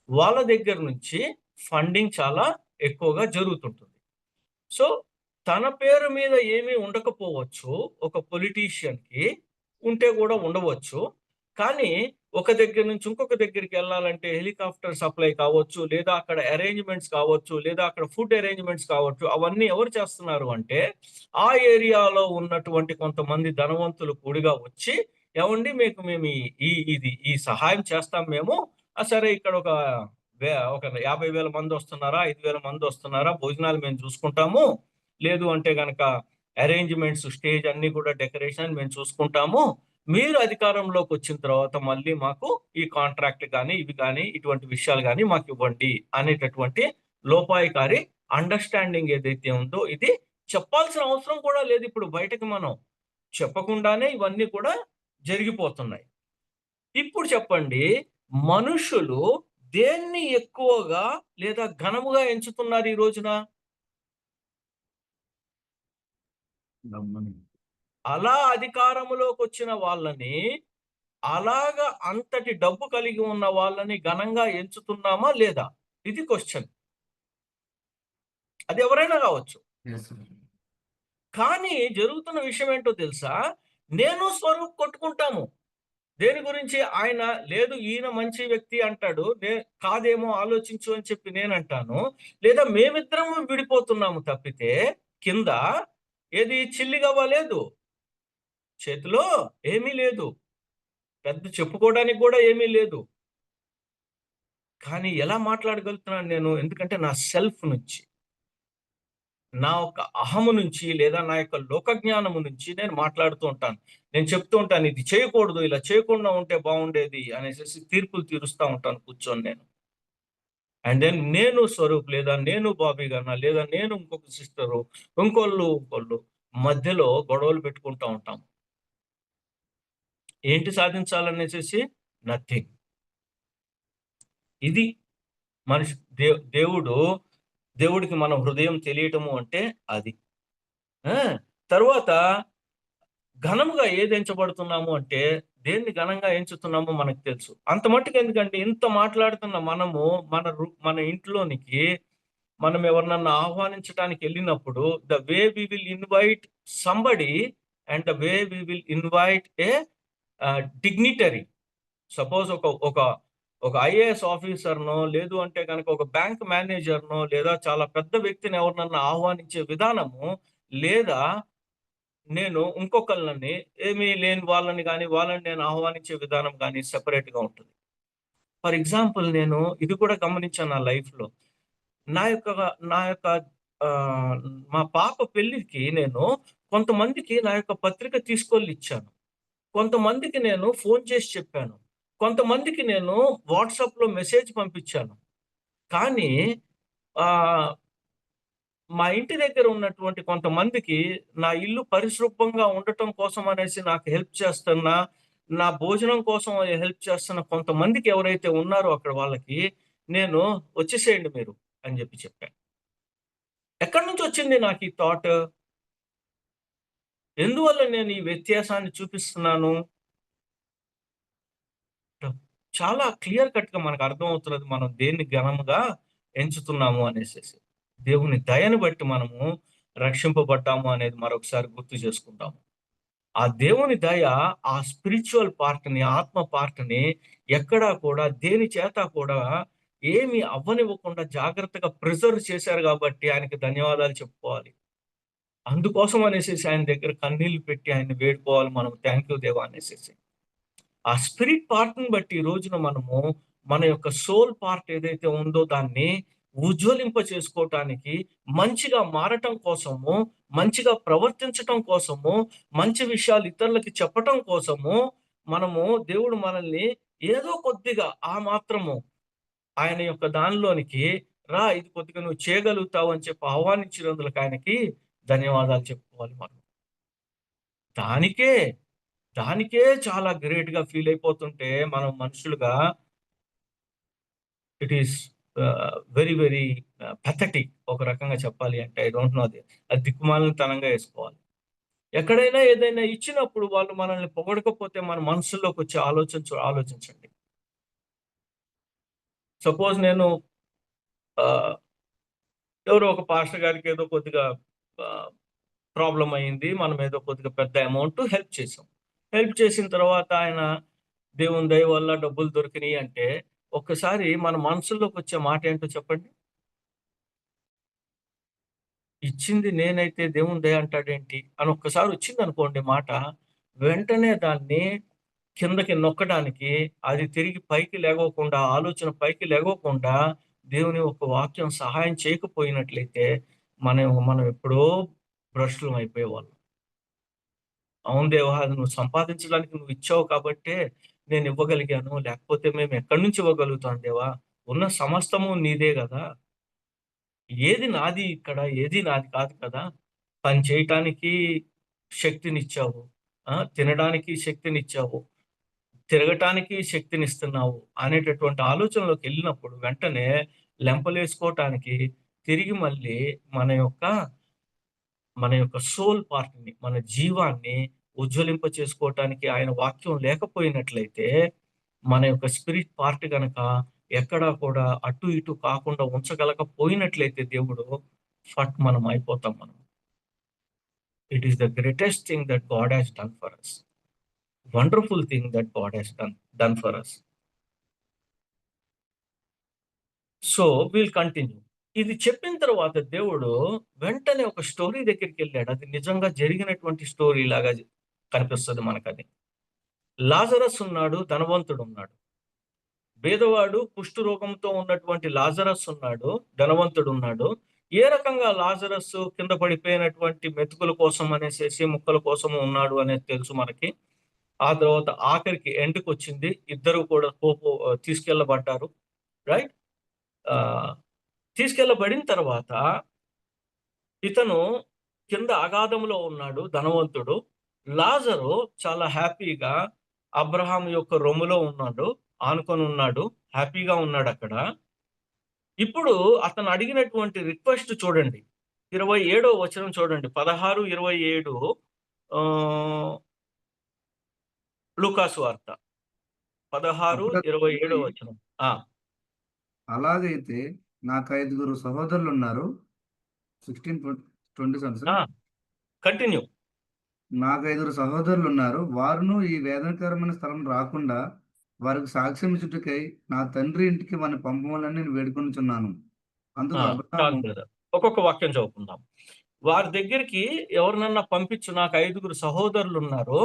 వాళ్ళ దగ్గర నుంచి ఫండింగ్ చాలా ఎక్కువగా జరుగుతుంటుంది. సో తన పేరు మీద ఏమీ ఉండకపోవచ్చు, ఒక పొలిటీషియన్ కి ఉంటే కూడా ఉండవచ్చు. కానీ ఒక దగ్గర నుంచి ఇంకొక దగ్గరికి వెళ్ళాలంటే హెలికాప్టర్ సప్లై కావచ్చు, లేదా అక్కడ అరేంజ్మెంట్స్ కావచ్చు, లేదా అక్కడ ఫుడ్ అరేంజ్మెంట్స్ కావచ్చు. అవన్నీ ఎవరు చేస్తున్నారు అంటే ఆ ఏరియాలో ఉన్నటువంటి కొంతమంది ధనవంతులు కూడిగా వచ్చి, ఏమండి మీకు మేము ఈ సహాయం చేస్తాం మేము. సరే ఇక్కడ ఒక 50,000 మంది వస్తున్నారా, 5,000 మంది వస్తున్నారా, భోజనాలు మేము చూసుకుంటాము, లేదు అంటే గనక అరేంజ్మెంట్స్, స్టేజ్ అన్ని కూడా డెకరేషన్ మేము చూసుకుంటాము, మీరు అధికారంలోకి వచ్చిన తర్వాత మళ్ళీ మాకు ఈ కాంట్రాక్ట్ కానీ ఇవి కానీ ఇటువంటి విషయాలు కానీ మాకు ఇవ్వండి అనేటటువంటి లోపాయికారి అండర్స్టాండింగ్ ఏదైతే ఉందో, ఇది చెప్పాల్సిన అవసరం కూడా లేదు. ఇప్పుడు బయటకు మనం చెప్పకుండానే ఇవన్నీ కూడా జరిగిపోతున్నాయి. ఇప్పుడు చెప్పండి, మనుషులు దేన్ని ఎక్కువగా లేదా ఘనముగా ఎంచుతున్నారు ఈ రోజున? అలా అధికారములోకి వచ్చిన వాళ్ళని, అలాగా అంతటి డబ్బు కలిగి ఉన్న వాళ్ళని ఘనంగా ఎంచుతున్నామా లేదా? ఇది క్వశ్చన్. అది ఎవరైనా కావచ్చు. కానీ జరుగుతున్న విషయం ఏంటో తెలుసా? నేను స్వరూప్ కొట్టుకుంటాము. దేని గురించి? ఆయన లేదు ఈయన మంచి వ్యక్తి అంటాడు, కాదేమో ఆలోచించు అని చెప్పి నేను అంటాను. లేదా మేమిద్దరం విడిపోతున్నాము తప్పితే కింద ఏది చిల్లిగవ్వ లేదు, చేతిలో ఏమీ లేదు, పెద్ద చెప్పుకోవడానికి కూడా ఏమీ లేదు. కానీ ఎలా మాట్లాడగలుగుతున్నాను నేను? ఎందుకంటే నా సెల్ఫ్ నుంచి, నా యొక్క అహము నుంచి, లేదా నా యొక్క లోకజ్ఞానము నుంచి నేను మాట్లాడుతూ ఉంటాను. నేను చెప్తూ ఉంటాను, ఇది చేయకూడదు, ఇలా చేయకుండా ఉంటే బాగుండేది అనేసి తీర్పులు తీరుస్తూ ఉంటాను కూర్చొని నేను. అండ్ దెన్ నేను స్వరూప్, లేదా నేను బాబీ గారు, లేదా నేను ఇంకొక సిస్టరు, ఇంకోళ్ళు మధ్యలో గొడవలు పెట్టుకుంటూ ఉంటాం. ఏంటి సాధించాలనేసి? నథింగ్. ఇది మనిషి దేవుడికి మన హృదయం తెలియటము అంటే అది. తర్వాత ఘనముగా ఏది ఎంచబడుతున్నాము అంటే, దేన్ని ఘనంగా ఎంచుతున్నామో మనకు తెలుసు. అంత మట్టుకు ఎందుకంటే, ఇంత మాట్లాడుతున్న మనము మన ఇంట్లోనికి మనం ఎవరినన్నా ఆహ్వానించడానికి వెళ్ళినప్పుడు, the way we will invite somebody and the way we will invite a dignitary. Suppose ఒక ఐఏఎస్ ఆఫీసర్నో, లేదు అంటే కనుక ఒక బ్యాంక్ మేనేజర్నో, లేదా చాలా పెద్ద వ్యక్తిని ఎవరినన్నా ఆహ్వానించే విధానము, లేదా నేను ఇంకొకళ్ళని ఏమీ లేని వాళ్ళని నేను ఆహ్వానించే విధానం కానీ సెపరేట్ గా ఉంటుంది. ఫర్ ఎగ్జాంపుల్, నేను ఇది కూడా గమనించాను నా లైఫ్ లో. నా యొక్క మా పాప పెళ్లికి నేను కొంతమందికి నా యొక్క పత్రిక తీసుకెళ్ళి ఇచ్చాను, కొంతమందికి నేను ఫోన్ చేసి చెప్పాను, కొంతమందికి నేను వాట్సాప్ లో మెసేజ్ పంపించాను. కానీ మా ఇంటి దగ్గర ఉన్నటువంటి కొంతమందికి నా ఇల్లు పరిశుభ్రంగా ఉండటం కోసం అనేసి నాకు హెల్ప్ చేస్తున్న, నా భోజనం కోసం హెల్ప్ చేస్తున్న కొంతమందికి ఎవరైతే ఉన్నారో అక్కడ వాళ్ళకి నేను వచ్చేసేయండి మీరు అని చెప్పాను. ఎక్కడి నుంచి వచ్చింది నాకు ఈ థాట్? ఎందువల్ల నేను ఈ వ్యత్యాసాన్ని చూపిస్తున్నాను? చాలా క్లియర్ కట్ గా మనకు అర్థమవుతున్నది మనం దేన్ని ఘనముగా ఎంచుతున్నాము అనేసి. దేవుని దయను బట్టి మనము రక్షింపబడ్డాము అనేది మరొకసారి గుర్తు చేసుకుంటాము. ఆ దేవుని దయ, ఆ స్పిరిచువల్ పార్ట్ ని, ఆత్మ పార్ట్ ని ఎక్కడా కూడా దేని చేత కూడా ఏమి అవ్వనివ్వకుండా జాగ్రత్తగా ప్రిజర్వ్ చేశారు కాబట్టి ఆయనకి ధన్యవాదాలు చెప్పుకోవాలి. అందుకోసం అనేసి ఆయన దగ్గర కన్నీళ్లు పెట్టి ఆయన్ని వేడుకోవాలి మనం. థ్యాంక్ యూ దేవా అనేసి. ఆ స్పిరిట్ పార్ట్ ని బట్టి ఈ రోజున మనము మన యొక్క సోల్ పార్ట్ ఏదైతే ఉందో దాన్ని ఉజ్వలింప చేసుకోవటానికి, మంచిగా మారటం కోసము, మంచిగా ప్రవర్తించటం కోసము, మంచి విషయాలు ఇతరులకి చెప్పటం కోసము దేవుడు మనల్ని ఏదో కొద్దిగా ఆ మాత్రము ఆయన యొక్క దానిలోనికి రా, ఇది కొద్దిగా నువ్వు చేయగలుగుతావు అని చెప్పి ఆహ్వానించినందుకు ఆయనకి ధన్యవాదాలు చెప్పుకోవాలి మనం. దానికే చాలా గ్రేట్ గా ఫీల్ అయిపోతుంటే మనం మనుషులుగా, it is very very pathetic ఒక రకంగా చెప్పాలి అంటే. ఐ డోంట్ నో, అది దిక్కుమాలిన తనంగా వేసుకోవాలి. ఎక్కడైనా ఏదైనా ఇచ్చినప్పుడు వాళ్ళు మనల్ని పొగడకపోతే మన మనసులోకి వచ్చి ఆలోచించండి. సపోజ్ నేను ఎవరో ఒక పాస్టర్ గారికి ఏదో కొద్దిగా ప్రాబ్లం అయింది, మనం ఏదో కొద్దిగా పెద్ద అమౌంట్ హెల్ప్ చేసాం. హెల్ప్ చేసిన తర్వాత ఆయన దేవుని దయ వల్ల డబ్బులు దొరికినాయి అంటే ఒక్కసారి మన మనసులోకి వచ్చే మాట ఏంటో చెప్పండి? ఇచ్చింది నేనైతే దేవుని దయ అంటాడేంటి అని ఒక్కసారి వచ్చింది అనుకోండి మాట, వెంటనే దాన్ని కిందకి నొక్కడానికి, అది తిరిగి పైకి లేగవకుండా, ఆలోచన పైకి లేగవకుండా దేవుని ఒక వాక్యం సహాయం చేయకపోయినట్లయితే మనం ఎప్పుడో భ్రష్టులం అయిపోయేవాళ్ళం. అవును దేవా, అది నువ్వు సంపాదించడానికి నువ్వు ఇచ్చావు కాబట్టే నేను ఇవ్వగలిగాను, లేకపోతే మేము ఎక్కడి నుంచి ఇవ్వగలుగుతాం దేవా, ఉన్న సమస్తము నీదే కదా, ఏది నాది ఇక్కడ, ఏది నాది కాదు కదా. పని చేయటానికి శక్తినిచ్చావు, తినడానికి శక్తినిచ్చావు, తిరగటానికి శక్తినిస్తున్నావు అనేటటువంటి ఆలోచనలోకి వెళ్ళినప్పుడు వెంటనే లెంపలేసుకోవటానికి తిరిగి మళ్ళీ మన యొక్క సోల్ పార్ట్ని, మన జీవాన్ని ఉజ్వలింప చేసుకోవటానికి ఆయన వాక్యం లేకపోయినట్లయితే మన యొక్క స్పిరిట్ పార్ట్ గనక ఎక్కడా కూడా అటు ఇటు కాకుండా ఉంచగలకపోయినట్లయితే దేవుడు ఫట్ మనం అయిపోతాం. మనం it is the greatest thing that God has done for us, wonderful thing that God has done for us. So will continue. ఇది చెప్పిన తర్వాత దేవుడు వెంటనే ఒక స్టోరీ దగ్గరికి వెళ్ళాడు. అది నిజంగా జరిగినటువంటి స్టోరీ లాగా కనిపిస్తుంది మనకు. అది లాజరస్ ఉన్నాడు, ధనవంతుడు ఉన్నాడు. పేదవాడు కుష్ఠరోగంతో ఉన్నటువంటి లాజరస్ ఉన్నాడు, ధనవంతుడు ఉన్నాడు. ఏ రకంగా లాజరస్ కింద పడిపోయినటువంటి మెతుకుల కోసం అనేసి ముక్కల కోసం ఉన్నాడు అనేది తెలుసు మనకి. ఆ తర్వాత ఆఖరికి ఎండ్కి వచ్చింది, ఇద్దరు కూడా తీసుకెళ్ళబడ్డారు. రైట్? తీసుకెళ్ళబడిన తర్వాత ఇతను కింద అగాధంలో ఉన్నాడు, ధనవంతుడు. లాజరు చాలా హ్యాపీగా అబ్రహాం యొక్క రొమ్ములో ఉన్నాడు, ఆనుకొని ఉన్నాడు, హ్యాపీగా ఉన్నాడు అక్కడ. ఇప్పుడు అతను అడిగినటువంటి రిక్వెస్ట్ చూడండి, 27వ వచనం చూడండి, 16-27 లూకాసు వార్త 16-27 వచనం. అలాగైతే నాకు 5 సహోదరులు ఉన్నారు. 16-27 కంటిన్యూ. నాకు 5 సహోదరులు ఉన్నారు. వారును ఈ వేదనకరమైన స్థలం రాకుండా వారికి సాక్ష్యం ఇచ్చుటకై నా తండ్రి ఇంటికి వారిని పంపవాలని నేను వేడుకొనుచున్నాను. అందుకు అబ్రహాము ఒక్కొక్క వాక్యం చదువుకుందాం. వారి దగ్గరికి ఎవరినన్నా పంపించు, నాకు 5 సహోదరులు ఉన్నారు.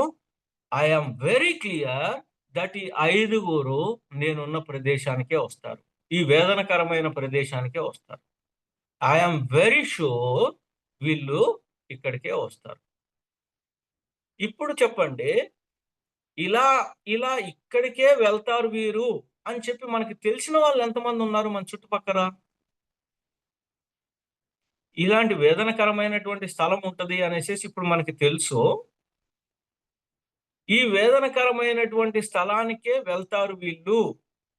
ఐఎమ్ వెరీ క్లియర్ దట్ ఈ 5 నేనున్న ప్రదేశానికే వస్తారు, ఈ వేదనకరమైన ప్రదేశానికే వస్తారు. ఐఎమ్ వెరీ షూర్ వీళ్ళు ఇక్కడికే వస్తారు. ఇప్పుడు చెప్పండి, ఇలా ఇలా ఇక్కడికే వెళ్తారు వీరు అని చెప్పి మనకి తెలిసిన వాళ్ళు ఎంతమంది ఉన్నారు మన చుట్టుపక్కల? ఇలాంటి వేదనకరమైనటువంటి స్థలం ఉంటది అనేసి ఇప్పుడు మనకి తెలుసు. ఈ వేదనకరమైనటువంటి స్థలానికే వెళ్తారు వీళ్ళు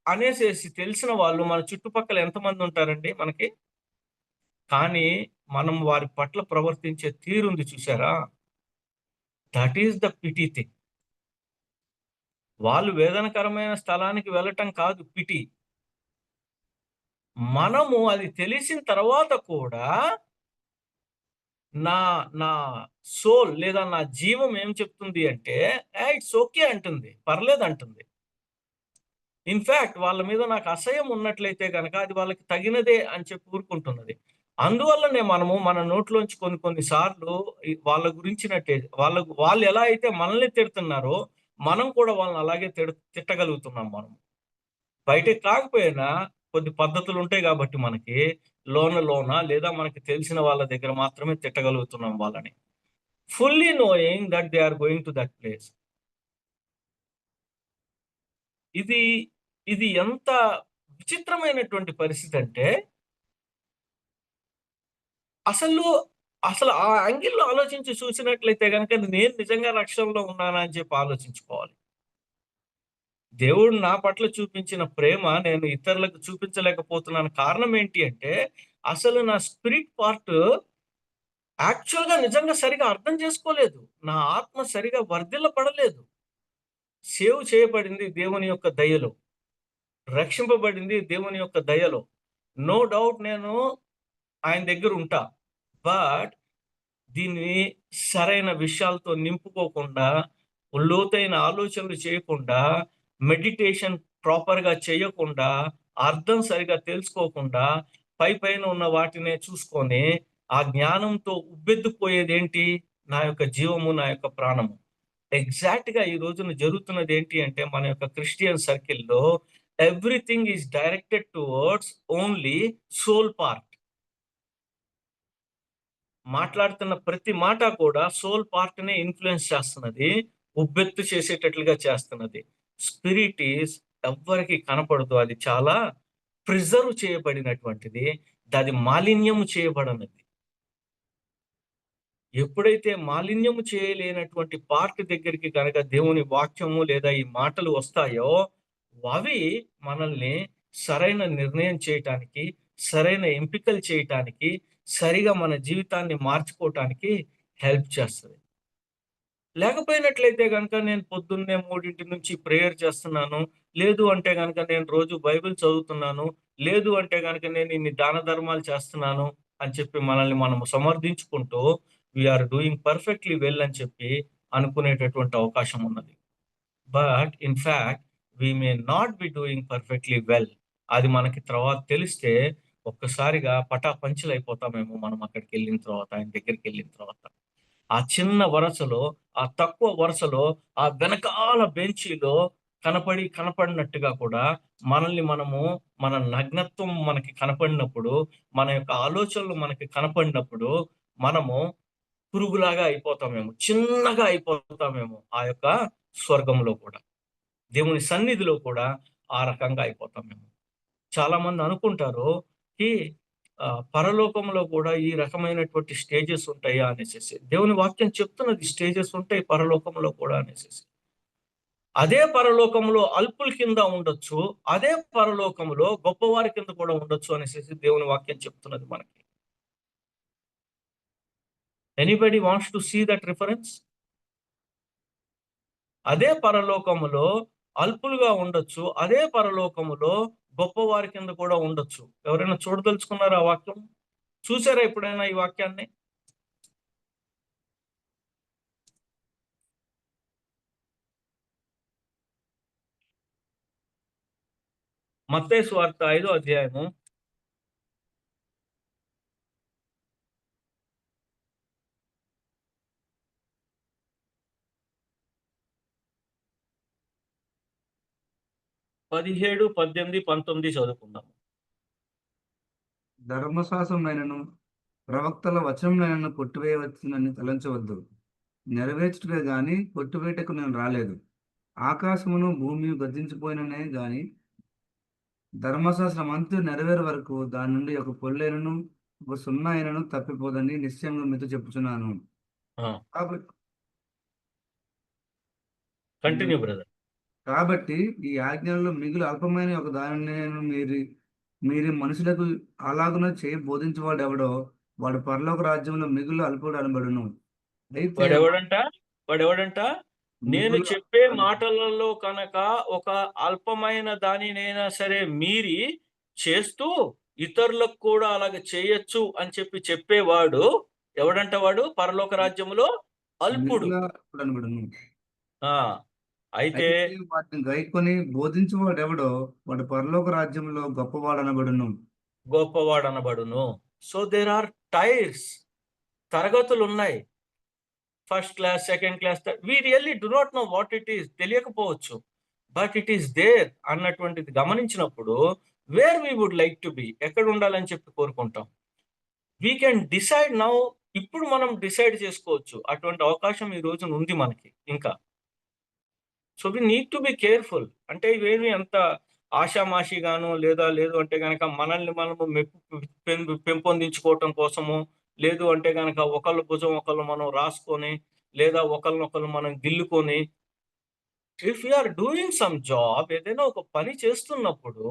అనేసి తెలిసిన వాళ్ళు మన చుట్టుపక్కల ఎంతమంది ఉంటారండి మనకి? కానీ మనం వారి పట్ల ప్రవర్తించే తీరుంది చూసారా, that is the pity thing. వాళ్ళు వేదనకరమైన స్థలానికి వెళ్ళటం కాదు పిటి, మనము అది తెలిసిన తర్వాత కూడా నా నా సోల్ లేదా నా జీవం ఏం చెప్తుంది అంటే ఇట్స్ ఓకే అంటుంది, పర్లేదు అంటుంది. ఇన్ఫాక్ట్ వాళ్ళ మీద నాకు అసహ్యం ఉన్నట్లయితే కనుక అది వాళ్ళకి తగినదే అని చెప్పి ఊరుకుంటున్నది. అందువల్లనే మనము మన నోట్లోంచి కొన్ని సార్లు వాళ్ళ గురించినట్టే వాళ్ళు ఎలా అయితే మనల్ని తిడుతున్నారో మనం కూడా వాళ్ళని అలాగే తిట్టగలుగుతున్నాం. మనం బయటకు కాకపోయినా కొద్ది పద్ధతులు ఉంటాయి కాబట్టి మనకి లోన లేదా మనకి తెలిసిన వాళ్ళ దగ్గర మాత్రమే తిట్టగలుగుతున్నాం వాళ్ళని, fully knowing that they are going to that place. ఇది ఎంత విచిత్రమైనటువంటి పరిస్థితి అంటే అసలు ఆ యాంగిల్లో ఆలోచించి చూసినట్లయితే కనుక నేను నిజంగా రక్షణలో ఉన్నానా అని చెప్పి ఆలోచించుకోవాలి. దేవుడు నా పట్ల చూపించిన ప్రేమ నేను ఇతరులకు చూపించలేకపోతున్నాను. కారణం ఏంటి అంటే అసలు నా స్పిరిట్ పార్ట్ యాక్చువల్గా నిజంగా సరిగా అర్థం చేసుకోలేదు, నా ఆత్మ సరిగా వర్ధిల్లపడలేదు. సేవ్ చేయబడింది దేవుని యొక్క దయలో, రక్షింపబడింది దేవుని యొక్క దయలో. నో డౌట్ నేను ఆయన దగ్గర ఉంటా. బట్ దీన్ని సరైన విషయాలతో నింపుకోకుండా, లోతైన ఆలోచనలు చేయకుండా, మెడిటేషన్ ప్రాపర్‌గా చేయకుండా, అర్థం సరిగ్గా తెలుసుకోకుండా, పైపైన ఉన్న వాటినే చూసుకొని, ఆ జ్ఞానంతో ఉబ్బెత్తిపోయేదేంటి? నా యొక్క జీవము, నా యొక్క ప్రాణము. ఎగ్జాక్ట్‌గా ఈ రోజున జరుగుతున్నది ఏంటి అంటే, మన యొక్క క్రిస్టియన్ సర్కిల్‌లో everything is directed towards only soul part. మాట్లాడుతున్న ప్రతి మాట కూడా సోల్ పార్ట్‌నే ఇన్‌ఫ్లూయెన్స్ చేస్తున్నది. ఉబ్బెత్తు చేసేటట్లుగా చేస్తున్నది. స్పిరిట్ ఈస్ ఎవ్వరికీ కనపడదు. అది చాలా ప్రిజర్వ్ చేయబడినటువంటిది. అది మాలిన్యము చేయబడనిది. ఎప్పుడైతే మాలిన్యము చేయలేనటువంటి పార్ట్ దగ్గరికి గనక దేవుని వాక్యము లేదా ఈ మాటలు వస్తాయో, అవి మనల్ని సరైన నిర్ణయం చేయటానికి, సరైన ఎంపికలు చేయటానికి, సరిగా మన జీవితాన్ని మార్చుకోవటానికి హెల్ప్ చేస్తది. లేకపోయినట్లయితే గనక నేను పొద్దున్నే 3 నుంచి ప్రేయర్ చేస్తున్నాను. లేదు అంటే గనక నేను రోజు బైబిల్ చదువుతున్నాను. లేదు అంటే గనక నేను ఇన్ని దాన ధర్మాలు చేస్తున్నాను అని చెప్పి మనల్ని మనము సమర్థించుకుంటూ ఆర్ డూయింగ్ పర్ఫెక్ట్‌లీ వెల్ అని చెప్పి అనుకునేటటువంటి అవకాశం ఉన్నది. But in fact May not be doing perfectly well. అది మనకి తర్వాత తెలిస్తే ఒక్కసారిగా పటాపంచలైపోతామేమో మనం అక్కడికెళ్ళిన తర్వాత, ఆయన దగ్గరికెళ్ళిన తర్వాత. ఆ చిన్న వరసలో, ఆ తక్కువ వరుసలో, ఆ వెనకాల బెంచీలో కనపడినట్టుగా కూడా మనల్ని మనము, మన నగ్నత్వం మనకి కనపడినప్పుడు, మన యొక్క ఆలోచనలు మనకి కనపడినప్పుడు, మనము పురుగులాగా అయిపోతామేమో, చిన్నగా అయిపోతామేమో ఆ యొక్క స్వర్గంలో కూడా. దేవుని సన్నిధిలో కూడా ఆ రకంగా అయిపోతామేమో. చాలా మంది అనుకుంటారు ఈ పరలోకంలో కూడా ఈ రకమైనటువంటి స్టేజెస్ ఉంటాయా అనేసేసి. దేవుని వాక్యం చెప్తున్నది స్టేజెస్ ఉంటాయి పరలోకంలో కూడా అనేసేసి. అదే పరలోకంలో అల్పుల కింద ఉండొచ్చు. అదే పరలోకంలో గొప్పవారి కింద కూడా ఉండొచ్చు అనేసేసి దేవుని వాక్యం చెప్తున్నది మనకి. Anybody wants to see that reference? అదే పరలోకములో అల్పులుగా ఉండొచ్చు. అదే పరలోకములో గొప్పవారి కింద కూడా ఉండొచ్చు. ఎవరైనా చూడదలుచుకున్నారా ఆ వాక్యం? చూసారా ఎప్పుడైనా ఈ వాక్యాన్ని? మత్తయి సువార్త 5వ అధ్యాయము 17, 18, 19 చదువుకుందాం. ధర్మశాస్త్రమైనను ప్రవక్తల వచనములైనను కొట్టివేయవచ్చునని తలంచవద్దు. నెరవేర్చుటకే గాని కొట్టివేయటకు నేను రాలేదు. ఆకాశమును భూమియు గతించిపోయిననే గాని ధర్మశాస్త్రం అంతు నెరవేరు వరకు దాని నుండి ఒక పొల్లైనను ఒక సున్నా అయినను తప్పిపోదని నిశ్చయంగా మీతో చెప్పుచున్నాను. కాబట్టి కంటిన్యూ బ్రదర్. కాబట్టి ఈ ఆజ్ఞలలో మిగులు అల్పమైన ఒక దానిని నేను మీరు మనుషులకు అలాగున చేయి బోధించేవాడు ఎవడో వాడు పరలోక రాజ్యంలో మిగులు అల్పుడు అనబడును. అయితే వాడెవడంట? నేను మిగులు చెప్పే మాటలలో కనుక ఒక అల్పమైన దానినైనా సరే మీరి చేస్తూ ఇతరులకు కూడా అలాగ చేయొచ్చు అని చెప్పేవాడు ఎవడంట? వాడు పరలోక రాజ్యములో అల్పుడు. మిగులు అల్పుడు అనబడును. ఆ అయితే అయితే వాటిని గైకొని బోధించేవాడు ఎవడో వాడు పరలోక రాజ్యంలో గొప్పవాడు అనబడును. గొప్పవాడు అనబడును. సో దేర్ ఆర్ టైర్స్, తరగతులు ఉన్నాయి. First class, second class, we really do not know what it is. తెలియకపోవచ్చు. బట్ ఇట్ ఈస్ దేర్ అన్నటువంటిది గమనించినప్పుడు where we would like to be, ఎక్కడ ఉండాలని చెప్పి కోరుకుంటాం. We can decide now. ఇప్పుడు మనం డిసైడ్ చేసుకోవచ్చు. అటువంటి అవకాశం ఈ రోజున ఉంది మనకి ఇంకా. So we need to be careful. అంటే ఇవేమి అంత ఆషామాషిగాను లేదు అంటే గనక మనల్ని మనము పెంపొందించుకోవటం కోసము, లేదు అంటే గనక ఒకళ్ళ భుజం ఒకళ్ళు మనం రాసుకొని, లేదా ఒకళ్ళనొకళ్ళు మనం గిల్లుకొని, if you are doing some job, ఏదైనా ఒక పని చేస్తున్నప్పుడు,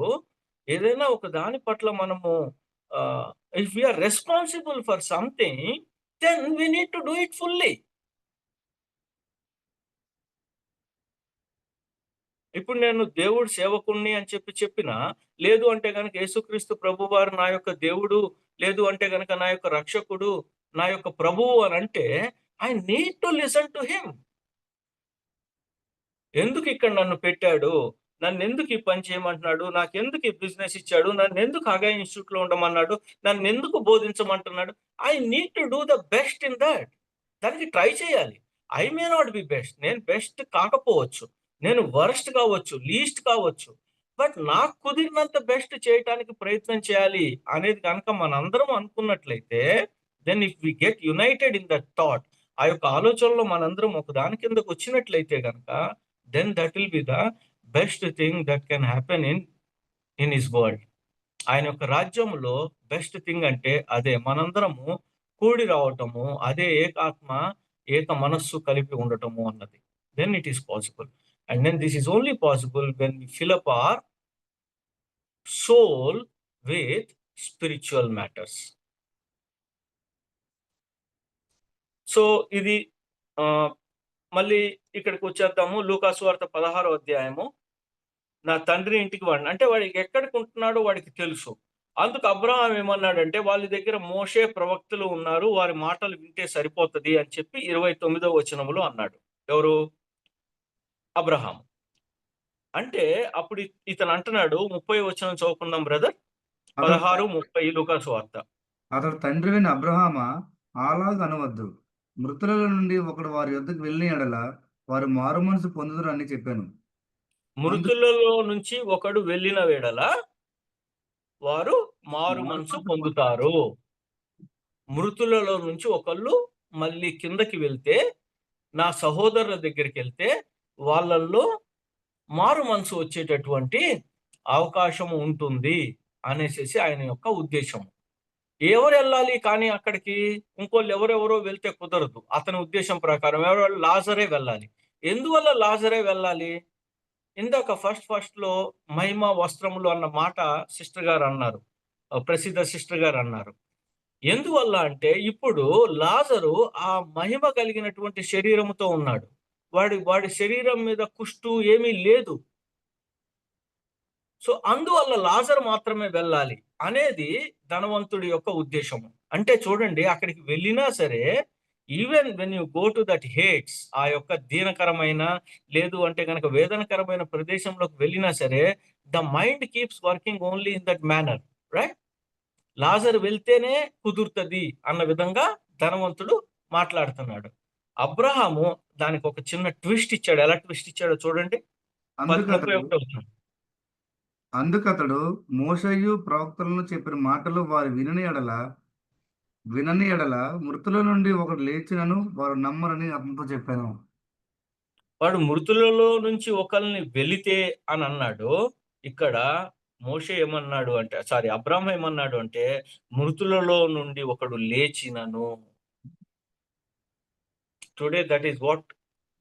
ఏదైనా ఒక దాని పట్ల మనము if you are responsible for something, then we need to do it fully. ఇప్పుడు నేను దేవుడు సేవకుణ్ణి అని చెప్పినా, లేదు అంటే గనక యేసుక్రీస్తు ప్రభువారు నా యొక్క దేవుడు, లేదు అంటే గనక నా యొక్క రక్షకుడు, నా యొక్క ప్రభువు అని అంటే I need to listen to him. ఎందుకు ఇక్కడ నన్ను పెట్టాడు, నన్ను ఎందుకు ఈ పని చేయమంటున్నాడు, నాకు ఎందుకు ఈ బిజినెస్ ఇచ్చాడు, నన్ను ఎందుకు హగాయ్ ఇన్స్టిట్యూట్ లో ఉండమన్నాడు, నన్ను ఎందుకు బోధించమంటున్నాడు. I need to do the best in that. దానికి ట్రై చేయాలి. I may not be best, నేను బెస్ట్ కాకపోవచ్చు, నేను వర్స్ట్ కావచ్చు, లీస్ట్ కావచ్చు, బట్ నాకు కుదిరినంత బెస్ట్ చేయటానికి ప్రయత్నం చేయాలి అనేది కనుక మనందరం అనుకున్నట్లయితే, then if we get united in that thought, ఆ యొక్క ఆలోచనలో మనందరం ఒక దాని కిందకు వచ్చినట్లయితే కనుక, then that will be the best thing that can happen in his world. ఆయన యొక్క రాజ్యంలో బెస్ట్ థింగ్ అంటే అదే, మనందరము కూడి రావటము, అదే ఏకాత్మ ఏక మనస్సు కలిపి ఉండటము అన్నది. Then it is possible. And then this is only possible when we fill up our soul with spiritual matters. So ఇది మళ్ళీ ఇక్కడికి వచ్చేద్దాము. లూకాసు వార్త 16వ అధ్యాయము. నా తండ్రి ఇంటికి వాడిని అంటే వాడికి ఎక్కడికి ఉంటున్నాడో వాడికి తెలుసు. అందుకు అబ్రహాం ఏమన్నాడంటే, వాళ్ళ దగ్గర మోషే ప్రవక్తలు ఉన్నారు, వారి మాటలు వింటే సరిపోతుంది అని చెప్పి 29వ వచనములో అన్నాడు. ఎవరు? అబ్రహాం. అంటే అప్పుడు ఇతను అంటున్నాడు, 30వ వచనం చదువుకుందాం బ్రదర్. 16:30 లూకాసు వార్త. అతడు తండ్రి అయిన అబ్రహామా, అలాగ అనవద్దు. మృతులలో నుండి ఒకడు వారి యొద్దకు వెళ్ళిన ఎడల వారు మారు మనసు పొందుదురు అని చెప్పాను. మృతులలో నుంచి ఒకడు వెళ్ళిన వేళల వారు మారు మనసు పొందుతారు. మృతులలో నుంచి ఒకళ్ళు మళ్ళీ కిందకి వెళ్తే, నా సహోదరుల దగ్గరికి వెళ్తే వాళ్ళల్లో మారు మనసు వచ్చేటటువంటి అవకాశం ఉంటుంది అనేసి ఆయన యొక్క ఉద్దేశం. ఎవరు వెళ్ళాలి కానీ అక్కడికి? ఇంకోళ్ళు ఎవరెవరో వెళ్తే కుదరదు. అతని ఉద్దేశం ప్రకారం ఎవరు? లాజరే వెళ్ళాలి. ఎందువల్ల లాజరే వెళ్ళాలి? ఇందాక ఫస్ట్ లో మహిమ వస్త్రములు అన్న మాట సిస్టర్ గారు అన్నారు, ప్రసిద్ధ సిస్టర్ గారు అన్నారు. ఎందువల్ల అంటే ఇప్పుడు లాజరు ఆ మహిమ కలిగినటువంటి శరీరముతో ఉన్నాడు. వాడి శరీరం మీద కుష్టు ఏమీ లేదు. సో అందువల్ల లాజరు మాత్రమే వెళ్ళాలి అనేది ధనవంతుడి యొక్క ఉద్దేశము. అంటే చూడండి, అక్కడికి వెళ్ళినా సరే, even when you go to that Hades, ఆ యొక్క దీనకరమైన లేదు అంటే కనుక వేదనకరమైన ప్రదేశంలోకి వెళ్ళినా సరే, the mind keeps working only in that manner, right? Lazar వెళ్తేనే కుదురుతుంది అన్న విధంగా ధనవంతుడు మాట్లాడుతున్నాడు. అబ్రహాము దానికి ఒక చిన్న ట్విస్ట్ ఇచ్చాడు. ఎలా ట్విస్ట్ ఇచ్చాడో చూడండి. అందుకతడు మోషేయు ప్రవక్తలను చెప్పిన మాటలు వారు వినని ఎడల మృతుల నుండి ఒకడు లేచినను వారు నమ్మరని అతనితో చెప్పాను. వాడు మృతులలో నుంచి ఒకరిని వెళితే అని అన్నాడు. ఇక్కడ మోషే ఏమన్నాడు అంటే, అబ్రహాం ఏమన్నాడు అంటే, మృతులలో నుండి ఒకడు లేచినను. Today that is what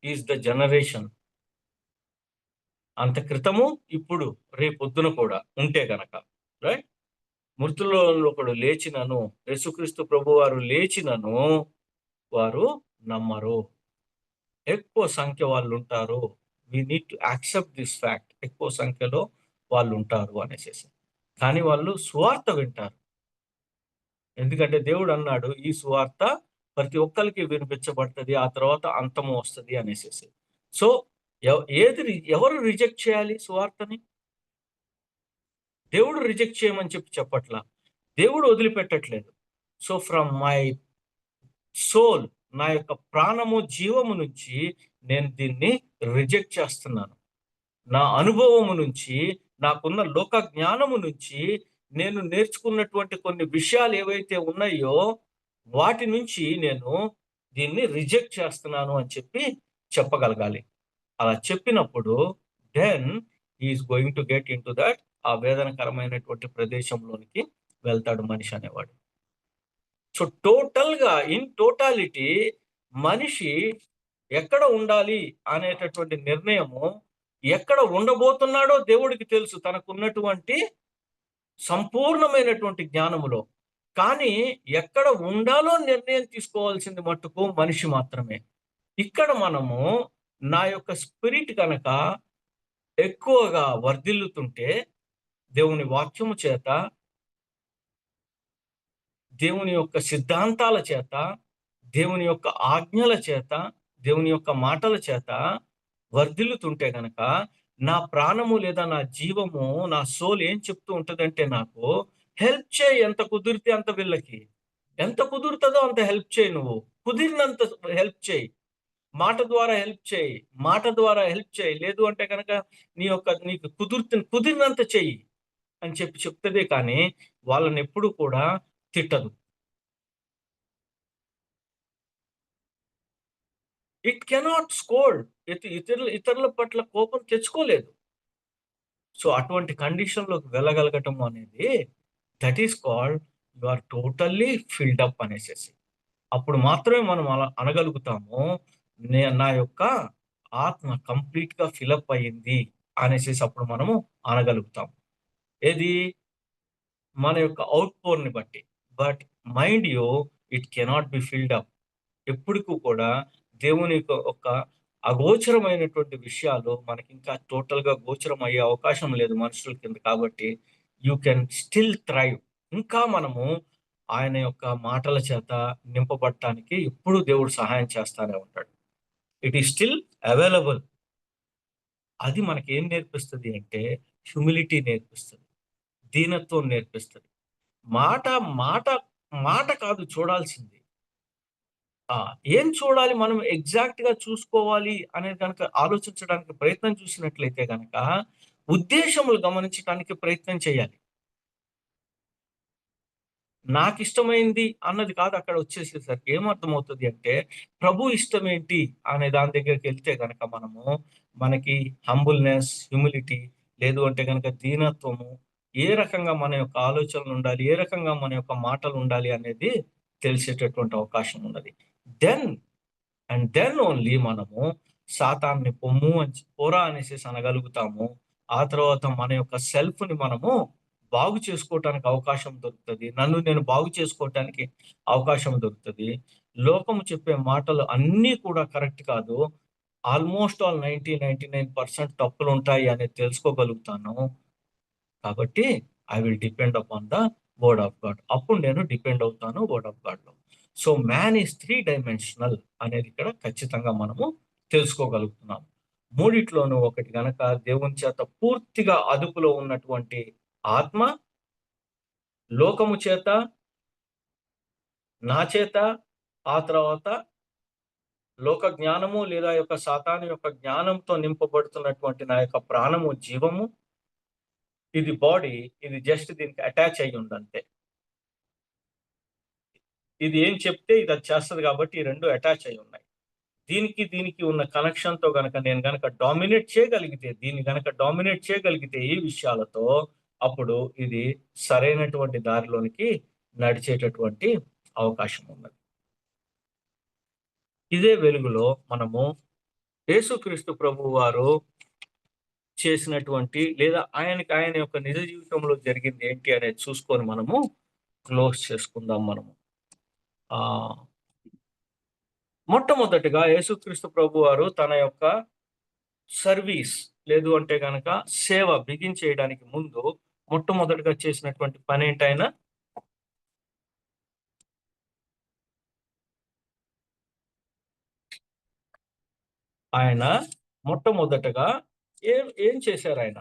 is the generation. అంత క్రితము, ఇప్పుడు, రేపొద్దున కూడా ఉంటే గనక, రైట్? మృతులలో ఒకడు లేచినను, యేసుక్రీస్తు ప్రభు వారు లేచినను వారు నమ్మరు. ఎక్కువ సంఖ్య వాళ్ళు ఉంటారు. We need to accept this fact. ఎక్కువ సంఖ్యలో వాళ్ళు ఉంటారు అనేసి. కానీ వాళ్ళు సువార్త వింటారు. ఎందుకంటే దేవుడు అన్నాడు, ఈ సువార్త ప్రతి ఒక్కరికి వినిపించబడుతుంది, ఆ తర్వాత అంతము వస్తుంది అనేసి. సో ఎవరు రిజెక్ట్ చేయాలి సువార్తని? దేవుడు రిజెక్ట్ చేయమని చెప్పట్లా, దేవుడు వదిలిపెట్టట్లేదు. సో ఫ్రమ్ మై సోల్, నా యొక్క ప్రాణము జీవము నుంచి నేను దీన్ని రిజెక్ట్ చేస్తున్నాను. నా అనుభవము నుంచి, నాకున్న లోక జ్ఞానము నుంచి, నేను నేర్చుకున్నటువంటి కొన్ని విషయాలు ఏవైతే ఉన్నాయో వాటి నుంచి నేను దీన్ని రిజెక్ట్ చేస్తున్నాను అని చెప్పగలగాలి. అలా చెప్పినప్పుడు then is going to get into that, ఆ వేదనకరమైనటువంటి ప్రదేశంలోనికి వెళ్తాడు మనిషి అనేవాడు. సో ఇన్ టోటాలిటీ మనిషి ఎక్కడ ఉండాలి అనేటటువంటి నిర్ణయము, ఎక్కడ ఉండబోతున్నాడో దేవుడికి తెలుసు, తనకున్నటువంటి సంపూర్ణమైనటువంటి జ్ఞానములో. కానీ ఎక్కడ ఉండాలో నిర్ణయం తీసుకోవాల్సింది మట్టుకు మనిషి మాత్రమే. ఇక్కడ మనము నా యొక్క స్పిరిట్ కనుక ఎక్కువగా వర్ధిల్లుతుంటే, దేవుని వాక్యము చేత దేవుని యొక్క సిద్ధాంతాల చేత, దేవుని యొక్క ఆజ్ఞల చేత, దేవుని యొక్క మాటల చేత వర్ధిల్లుతుంటే గనక నా ప్రాణము లేదా నా జీవము, నా సోల్ ఏం చెప్తూ ఉంటదంటే నాకు హెల్ప్ చేయి, ఎంత కుదిరితే అంత వీళ్ళకి, ఎంత కుదురుతుందో అంత హెల్ప్ చేయి, నువ్వు కుదిరినంత హెల్ప్ చేయి, మాట ద్వారా హెల్ప్ చేయి, మాట ద్వారా హెల్ప్ చేయి, లేదు అంటే కనుక నీకు కుదిరినంత చెయ్యి అని చెప్తదే కానీ వాళ్ళని ఎప్పుడు కూడా తిట్టదు. ఇట్ కెనాట్ స్కోల్డ్, ఇతరుల పట్ల కోపం తెచ్చుకోలేదు. సో అటువంటి కండిషన్ లోకి వెళ్ళగలగటం అనేది that is called you are totally filled up అనేసి. అప్పుడు మాత్రమే మనం అలా అనగలుగుతాము, నా యొక్క ఆత్మ కంప్లీట్ గా ఫిలప్ అయ్యింది అనేసి అప్పుడు మనము అనగలుగుతాం. ఏది మన యొక్క అవుట్పోర్ ని బట్టి. But mind you, it cannot be filled up. ఎప్పటికీ కూడా దేవుని యొక్క అగోచరమైనటువంటి విషయాలు మనకి ఇంకా టోటల్ గా గోచరం అయ్యే అవకాశం లేదు మనుషుల కింద. కాబట్టి యూ కెన్ స్టిల్ థ్రైవ్. ఇంకా మనము ఆయన యొక్క మాటల చేత నింపబడటానికి ఎప్పుడు దేవుడు సహాయం చేస్తానే ఉంటాడు. It is still available. అది మనకి ఏం నేర్పిస్తుంది అంటే హ్యూమిలిటీ నేర్పిస్తుంది, దీనత్వం నేర్పిస్తుంది. మాట మాట మాట కాదు చూడాల్సింది, ఏం చూడాలి మనం ఎగ్జాక్ట్ గా చూసుకోవాలి అనేది కనుక ఆలోచించడానికి ప్రయత్నం చూసినట్లయితే కనుక ఉద్దేశములు గమనించడానికి ప్రయత్నం చేయాలి. నాకు ఇష్టమైంది అన్నది కాదు అక్కడ వచ్చేసేసరికి ఏమర్థమవుతుంది అంటే ప్రభు ఇష్టం ఏంటి అనే దాని దగ్గరికి వెళ్తే కనుక మనకి హంబుల్నెస్, హ్యూమిలిటీ, లేదు అంటే కనుక దీనత్వము, ఏ రకంగా మన యొక్క ఆలోచనలు ఉండాలి, ఏ రకంగా మన యొక్క మాటలు ఉండాలి అనేది తెలిసేటటువంటి అవకాశం ఉన్నది. దెన్ ఓన్లీ మనము సాతాన్ని పోరా అనేసి అనగలుగుతాము. ఆ తర్వాత మన యొక్క సెల్ఫ్ ని మనము బాగు చేసుకోవటానికి అవకాశం దొరుకుతుంది. నన్ను నేను బాగు చేసుకోవటానికి అవకాశం దొరుకుతుంది. లోకము చెప్పే మాటలు అన్నీ కూడా కరెక్ట్ కాదు, ఆల్మోస్ట్ ఆల్ 99% తప్పులు ఉంటాయి అనేది తెలుసుకోగలుగుతాను. కాబట్టి I will depend upon the word of God. అప్పుడు నేను డిపెండ్ అవుతాను వర్డ్ ఆఫ్ గాడ్ లో. సో మ్యాన్ ఈస్ 3 డైమెన్షనల్ అనేది ఇక్కడ ఖచ్చితంగా మనము తెలుసుకోగలుగుతున్నాం. మూడిట్లోనూ ఒకటి గనక దేవుని చేత పూర్తిగా అదుపులో ఉన్నటువంటి ఆత్మ, లోకము చేత, నా చేత, ఆ తర్వాత లోక జ్ఞానము లేదా యొక్క సాతాను యొక్క జ్ఞానంతో నింపబడుతున్నటువంటి నా యొక్క ప్రాణము, జీవము, ఇది బాడీ, ఇది జస్ట్ దీనికి అటాచ్ అయ్యి ఉందంతే. ఇది ఏం చెప్తే ఇది అది చేస్తుంది కాబట్టి ఈ రెండు అటాచ్ అయి ఉన్నాయి. దీనికి ఉన్న కనెక్షన్ తో గనక నేను గనక డామినేట్ చేయగలిగితే, దీన్ని గనక డామినేట్ చేయగలిగితే ఈ విషయాలతో, అప్పుడు ఇది సరైనటువంటి దారిలోనికి నడిచేటటువంటి అవకాశం ఉన్నది. ఇదే వెలుగులో మనము యేసుక్రీస్తు ప్రభు వారు చేసినటువంటి లేదా ఆయన యొక్క నిజ జీవితంలో జరిగింది ఏంటి అనేది చూసుకొని మనము క్లోజ్ చేసుకుందాం. మనము మొట్టమొదటిగా యేసుక్రీస్తు ప్రభు వారు తన యొక్క సర్వీస్ లేదు అంటే కనుక సేవ బిగిన్ చేయడానికి ముందు మొట్టమొదటిగా చేసినటువంటి పని ఏంటైనా ఆయన మొట్టమొదటగా ఏం చేశారు? ఆయన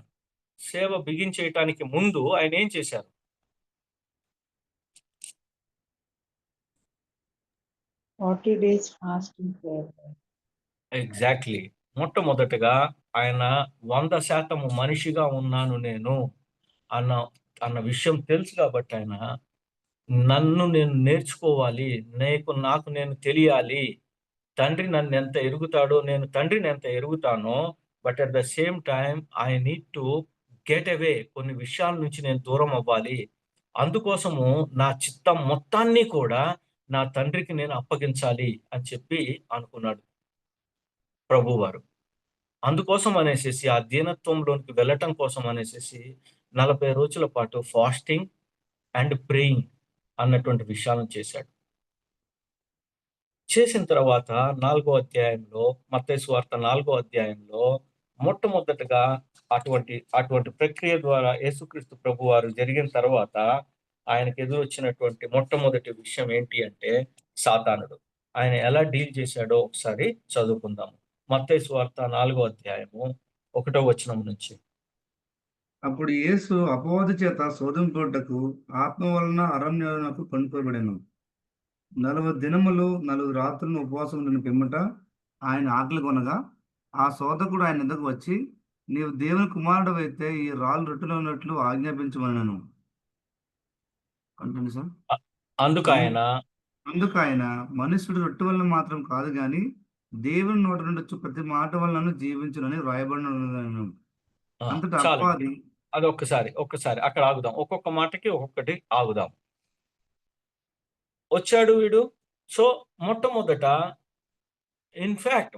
సేవ బిగిన్ చేయటానికి ముందు ఆయన ఏం చేశారు? ఎగ్జాక్ట్లీ. మొట్టమొదటగా ఆయన 100% మనిషిగా ఉన్నాను నేను అన్న విషయం తెలుసు కాబట్టి ఆయన నన్ను నేను నేర్చుకోవాలి, నాకు నేను తెలియాలి, తండ్రి నన్ను ఎంత ఎరుగుతాడో నేను తండ్రిని ఎంత ఎరుగుతానో, but at the same time I need to get away, కొన్ని విషయాల నుంచి నేను దూరం అవ్వాలి, అందుకోసము నా చిత్తం మొత్తాన్ని కూడా నా తండ్రికి నేను అప్పగించాలి అని చెప్పి అనుకున్నాడు ప్రభువారు. అందుకోసం అనేసి ఆ దీనత్వంలోనికి వెళ్ళటం కోసం అనేసి 40 రోజుల పాటు ఫాస్టింగ్ అండ్ ప్రేయింగ్ అన్నటువంటి విషయాలను చేశాడు. చేసిన తర్వాత 4వ అధ్యాయంలో, మత్తయి సువార్త 4వ అధ్యాయంలో మొట్టమొదటగా అటువంటి ప్రక్రియ ద్వారా యేసుక్రీస్తు ప్రభు వారు జరిగిన తర్వాత ఆయనకు ఎదురొచ్చినటువంటి మొట్టమొదటి విషయం ఏంటి అంటే సాతానుడు. ఆయన ఎలా డీల్ చేశాడో ఒకసారి చదువుకుందాము. మత్తయి సువార్త 4వ అధ్యాయము 1వ వచనం నుంచి. అప్పుడు యేసు అపవాది చేత శోధింపబడుటకు ఆత్మ వలన అరణ్యమునకు కొనుక్కోబడెను. 40 దినములు 40 రాత్రులను ఉపవాసం ఉండిన పిమ్మట ఆయన ఆకలి కొనగా ఆ శోధకుడు ఆయన ఎద్దకు వచ్చి, నీవు దేవుని కుమారుడవైతే ఈ రాళ్ళు రొట్టెలో ఉన్నట్లు ఆజ్ఞాపించమనెను. Continue sir. అందుకు ఆయన అందుకు ఆయన, మనుష్యుడు రొట్టె వలన మాత్రం కాదు గాని దేవుని నోటి నుండి వచ్చు ప్రతి మాట వలన జీవించునని రాయబడిన. అంతటా చాలు. అపవాది అది ఒక్కసారి అక్కడ ఆగుదాం. ఒక్కొక్క మాటకి ఒక్కొక్కటి ఆగుదాం. వచ్చాడు వీడు. సో మొట్టమొదట ఇన్ఫాక్ట్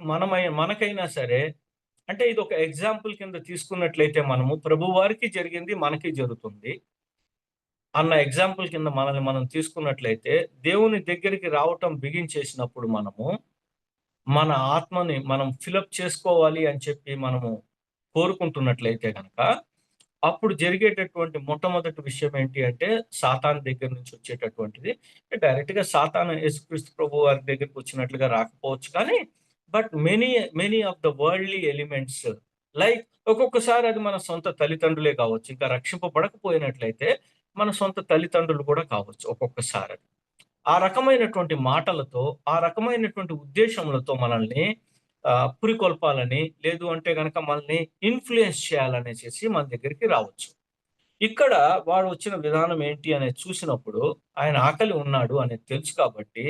మనకైనా సరే, అంటే ఇది ఒక ఎగ్జాంపుల్ కింద తీసుకున్నట్లయితే మనము ప్రభు వారికి జరిగింది మనకి జరుగుతుంది అన్న ఎగ్జాంపుల్ కింద మనల్ని మనం తీసుకున్నట్లయితే, దేవుని దగ్గరికి రావటం బిగించేసినప్పుడు మనము మన ఆత్మని మనం ఫిలప్ చేసుకోవాలి అని చెప్పి మనము కోరుకుంటున్నట్లయితే కనుక, అప్పుడు జరిగేటటువంటి మొట్టమొదటి విషయం ఏంటి అంటే సాతాను దగ్గర నుంచి వచ్చేటటువంటిది. డైరెక్ట్ గా సాతాను యేసుక్రీస్తు ప్రభు వారి దగ్గరికి వచ్చినట్లుగా రాకపోవచ్చు, కానీ but many of the worldly elements, like ఒక్కొక్కసారి అది మన సొంత తల్లిదండ్రులే కావచ్చు, ఇంకా రక్షింపబడకపోయినట్లయితే మన సొంత తల్లిదండ్రులు కూడా కావచ్చు. ఒక్కొక్కసారి ఆ రకమైనటువంటి మాటలతో, ఆ రకమైనటువంటి ఉద్దేశములతో మనల్ని పురికొల్పాలని, లేదు అంటే కనుక మనల్ని ఇన్ఫ్లుయెన్స్ చేయాలనేసి మన దగ్గరికి రావచ్చు. ఇక్కడ వాడు వచ్చిన విధానం ఏంటి అనేది చూసినప్పుడు ఆయన ఆకలి ఉన్నాడు అనేది తెలుసు కాబట్టి,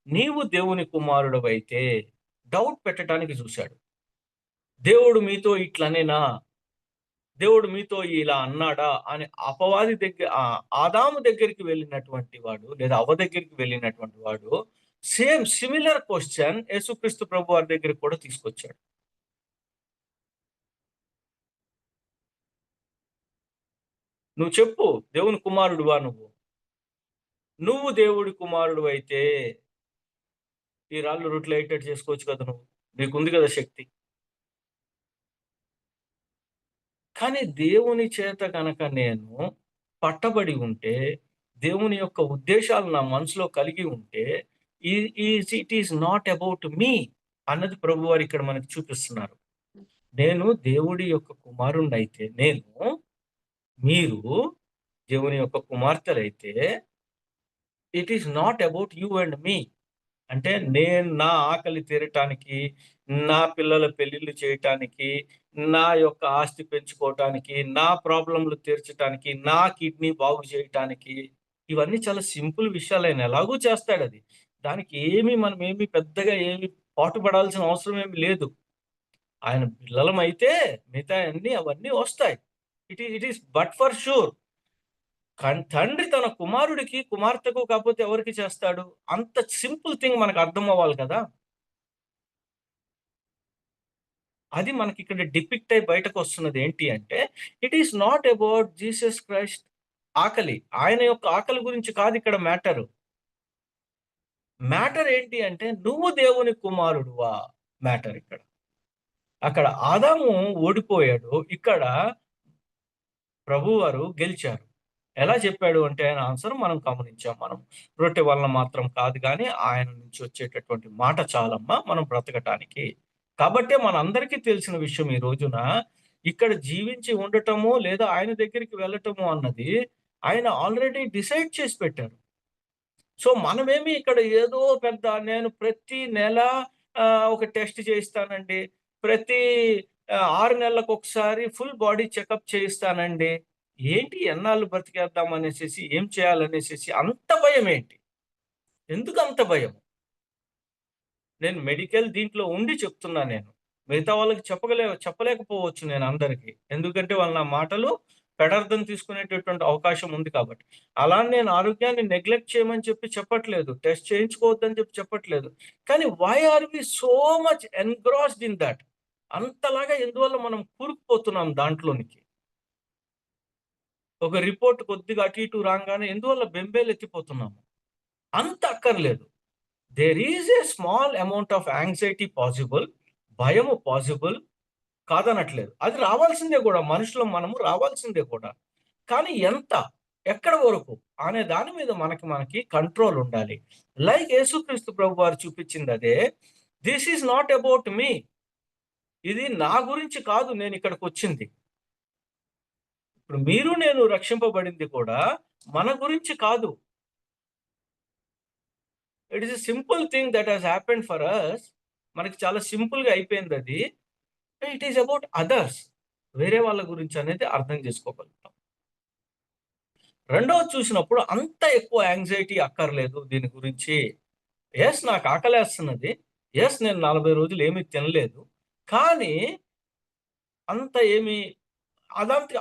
నీవు దేవుని కుమారుడవైతే డౌట్ పెట్టడానికి చూశాడు. దేవుడు మీతో ఇట్లనేనా, దేవుడు మీతో ఇలా అన్నాడా అని అపవాది దగ్గర, ఆదాము దగ్గరికి వెళ్ళినటువంటి వాడు లేదా అవ్వ దగ్గరికి వెళ్ళినటువంటి వాడు సిమిలర్ క్వశ్చన్ యేసుక్రీస్తు ప్రభు వారి దగ్గరికి కూడా తీసుకొచ్చాడు. నువ్వు చెప్పు, దేవుని కుమారుడువా నువ్వు దేవుడి కుమారుడు అయితే ఈ రాళ్ళు రొట్టెలు అయ్యేటట్టు చేసుకోవచ్చు కదా, నీకుంది కదా శక్తి. కానీ దేవుని చేత కనుక నేను పట్టబడి ఉంటే, దేవుని యొక్క ఉద్దేశాలు నా మనసులో కలిగి ఉంటే, it is not about me అన్నది ప్రభు వారు ఇక్కడ మనకి చూపిస్తున్నారు. నేను దేవుడి యొక్క కుమారుణ్ణి అయితే, మీరు దేవుని యొక్క కుమార్తెలైతే, it is not about you and me. అంటే నేను నా ఆకలి తీరటానికి, నా పిల్లల పెళ్లిళ్ళు చేయటానికి, నా యొక్క ఆస్తి పెంచుకోవటానికి, నా ప్రాబ్లంలు తీర్చడానికి, నా కిడ్నీ బాగు చేయటానికి, ఇవన్నీ చాలా సింపుల్ విషయాలు. ఆయన ఎలాగూ చేస్తాడు. అది దానికి మనం పెద్దగా పాటుపడాల్సిన అవసరం ఏమి లేదు. ఆయన పిల్లలమైతే మిగతా అవన్నీ వస్తాయి. It is but for sure. తండ్రి తన కుమారుడికి, కుమార్తెకు కాకపోతే ఎవరికి చేస్తాడు? అంత సింపుల్ థింగ్ మనకు అర్థం అవ్వాలి కదా. అది మనకి ఇక్కడ డిపిక్ట్ అయి బయటకు వస్తున్నది ఏంటి అంటే, it is not about Jesus Christ ఆకలి. ఆయన యొక్క ఆకలి గురించి కాదు ఇక్కడ మ్యాటర్ ఏంటి అంటే, నువ్వు దేవుని కుమారుడువా మ్యాటర్ ఇక్కడ. అక్కడ ఆదాము ఓడిపోయాడు, ఇక్కడ ప్రభువారు గెలిచారు. ఎలా చెప్పాడు అంటే ఆయన ఆన్సర్ మనం గమనించాం. మనం రొట్టె వలన మాత్రం కాదు కానీ ఆయన నుంచి వచ్చేటటువంటి మాట చాలమ్మా మనం బ్రతకటానికి. కాబట్టే మనందరికీ తెలిసిన విషయం ఈ రోజున, ఇక్కడ జీవించి ఉండటము లేదా ఆయన దగ్గరికి వెళ్ళటము అన్నది ఆయన ఆల్రెడీ డిసైడ్ చేసి పెట్టారు. సో మనమేమి ఇక్కడ ఏదో పెద్ద, నేను ప్రతి నెల ఒక టెస్ట్ చేయిస్తానండి, ప్రతి 6 నెలలకు ఒకసారి ఫుల్ బాడీ చెకప్ చేయిస్తానండి, ఏంటి ఎన్నాళ్ళు బ్రతికేద్దాం అనేసి, ఏం చేయాలనేసి అంత భయం ఏంటి? ఎందుకు అంత భయం? నేను మెడికల్ దీంట్లో ఉండి చెప్తున్నా. నేను మిగతా వాళ్ళకి చెప్పలేకపోవచ్చు నేను అందరికీ, ఎందుకంటే వాళ్ళ నా మాటలు పెడార్థం తీసుకునేటటువంటి అవకాశం ఉంది కాబట్టి. అలా నేను ఆరోగ్యాన్ని నెగ్లెక్ట్ చేయమని చెప్పట్లేదు, టెస్ట్ చేయించుకోవద్దని చెప్పట్లేదు. కానీ why are we so much engrossed in that? అంతలాగా ఎందువల్ల మనం కూరుకుపోతున్నాం దాంట్లోనికి? ఒక రిపోర్ట్ కొద్దిగా అటు ఇటు రాగానే ఎందువల్ల బెంబేలు ఎత్తిపోతున్నాము? అంత అక్కర్లేదు. There is a small amount of anxiety possible, భయము పాసిబుల్, కాదనట్లేదు. అది రావాల్సిందే కూడా, మనుషులు మనము రావాల్సిందే కూడా. కానీ ఎంత? ఎక్కడ వరకు అనే దాని మీద మనకి కంట్రోల్ ఉండాలి. లైక్ యేసుక్రీస్తు ప్రభు వారు చూపించింది అదే. This is not about me. ఇది నా గురించి కాదు నేను ఇక్కడికి వచ్చింది. ఇప్పుడు మీరు నేను రక్షింపబడింది కూడా మన గురించి కాదు. It is a simple thing that has happened for us. మనకి చాలా సింపుల్ గా అయిపోయింది అది. It is about others. వేరే వాళ్ళ గురించి అనేది అర్థం చేసుకోగలుగుతాం. రెండవది చూసినప్పుడు అంత ఎక్కువ యాంగ్జైటీ అక్కర్లేదు దీని గురించి. ఎస్ నాకు ఆకలేస్తున్నది. ఎస్ నేను 40 రోజులు ఏమీ తినలేదు. కానీ అంత ఏమి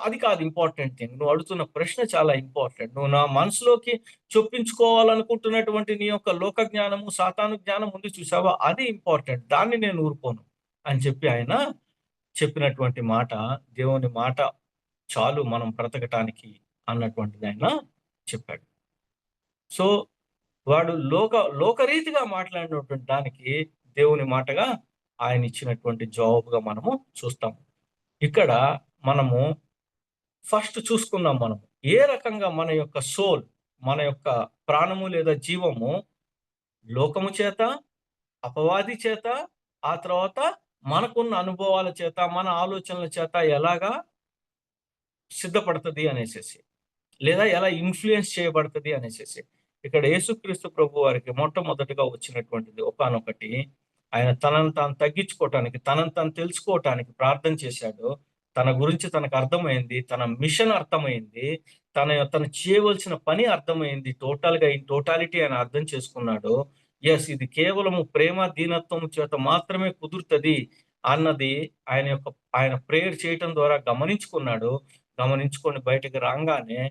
అది కాదు ఇంపార్టెంట్ థింగ్. నువ్వు అడుగుతున్న ప్రశ్న చాలా ఇంపార్టెంట్. నువ్వు నా మనసులోకి చొప్పించుకోవాలనుకుంటున్నటువంటి నీ యొక్క లోక జ్ఞానము, సాతాను జ్ఞానం ఉంది చూసావా, అది ఇంపార్టెంట్. దాన్ని నేను ఊరుకోను అని చెప్పి ఆయన చెప్పినటువంటి మాట, దేవుని మాట చాలు మనం బ్రతకటానికి అన్నటువంటిది ఆయన చెప్పాడు. సో వాడు లోకరీతిగా మాట్లాడినటువంటి దానికి దేవుని మాటగా ఆయన ఇచ్చినటువంటి జవాబుగా మనము చూస్తాము. ఇక్కడ మనము ఫస్ట్ చూసుకుందాం. మనం ఏ రకంగా మన యొక్క సోల్, మన యొక్క ప్రాణము లేదా జీవము లోకము చేత, అపవాది చేత, ఆ తర్వాత మనకున్న అనుభవాల చేత, మన ఆలోచనల చేత ఎలాగా సిద్ధపడుతుంది అనేసి, లేదా ఎలా ఇన్ఫ్లుయెన్స్ చేయబడుతుంది అనేసి. ఇక్కడ యేసుక్రీస్తు ప్రభు వారికి మొట్టమొదటిగా వచ్చినటువంటిది ఒకానొకటి, ఆయన తనను తాను తగ్గించుకోవటానికి, తనను తాను తెలుసుకోవటానికి ప్రార్థన చేశాడు. తన గురించి తనకు అర్థమైంది, తన మిషన్ అర్థమైంది, తను చేయవలసిన పని అర్థమైంది. ఇన్ టోటాలిటీ ఆయన అర్థం చేసుకున్నాడు. ఎస్, ఇది కేవలము ప్రేమ దీనత్వం చేత మాత్రమే కుదురుతుంది అన్నది ఆయన ప్రేయర్ చేయటం ద్వారా గమనించుకున్నాడు. గమనించుకొని బయటకు రాగానే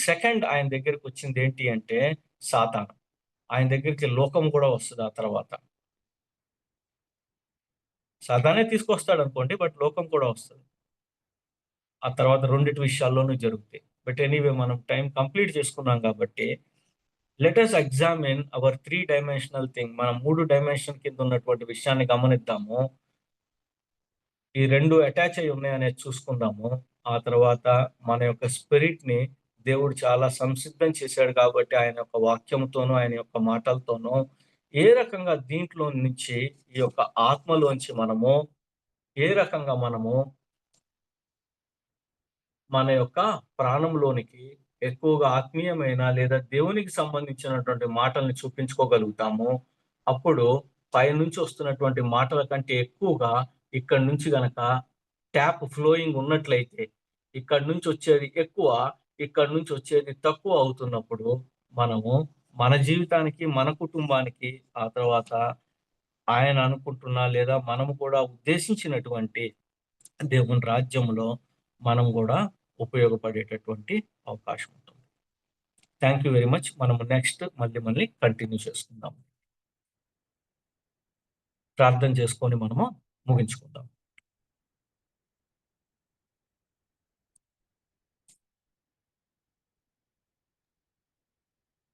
సెకండ్ ఆయన దగ్గరికి వచ్చింది ఏంటి అంటే సాతాను. ఆయన దగ్గరికి లోకం కూడా వస్తుంది. ఆ తర్వాత సాతానే తీసుకొస్తాడు అనుకోండి, బట్ లోకం కూడా వస్తుంది. ఆ తర్వాత రెండిటి విషయాల్లోనూ జరుగుతాయి. బట్ ఎనీవే మనం టైం కంప్లీట్ చేసుకున్నాం కాబట్టి let us examine our 3 dimensional thing. మనం 3 డైమెన్షన్ కింద ఉన్నటువంటి విషయాన్ని గమనిద్దాము. ఈ 2 అటాచ్ అయి ఉన్నాయనేది చూసుకుందాము. ఆ తర్వాత మన యొక్క స్పిరిట్ ని దేవుడు చాలా సంసిద్ధం చేశాడు కాబట్టి ఆయన యొక్క వాక్యంతోనూ, ఆయన యొక్క మాటలతోనూ ఏ రకంగా దీంట్లో నుంచి ఈ యొక్క ఆత్మలోంచి మనము ఏ రకంగా మనము మన యొక్క ప్రాణంలోనికి ఎక్కువగా ఆత్మీయమైన లేదా దేవునికి సంబంధించినటువంటి మాటల్ని చూపించుకోగలుగుతాము. అప్పుడు పైనుంచి వస్తున్నటువంటి మాటల కంటే ఎక్కువగా ఇక్కడ నుంచి గనక ట్యాప్ ఫ్లోయింగ్ ఉన్నట్లయితే, ఇక్కడ నుంచి వచ్చేది ఎక్కువ, ఇక్కడ నుంచి వచ్చేది తక్కువ అవుతున్నప్పుడు మనము మన జీవితానికి, మన కుటుంబానికి, ఆ తర్వాత ఆయన అనుకుంటున్న లేదా మనము కూడా ఉద్దేశించినటువంటి దేవుని రాజ్యంలో మనం కూడా ఉపయోగపడేటటువంటి అవకాశం ఉంటుంది. Thank you very much. మనము నెక్స్ట్ మళ్ళీ కంటిన్యూ చేసుకుందాం. ప్రార్థన చేసుకొని మనము ముగించుకుందాం.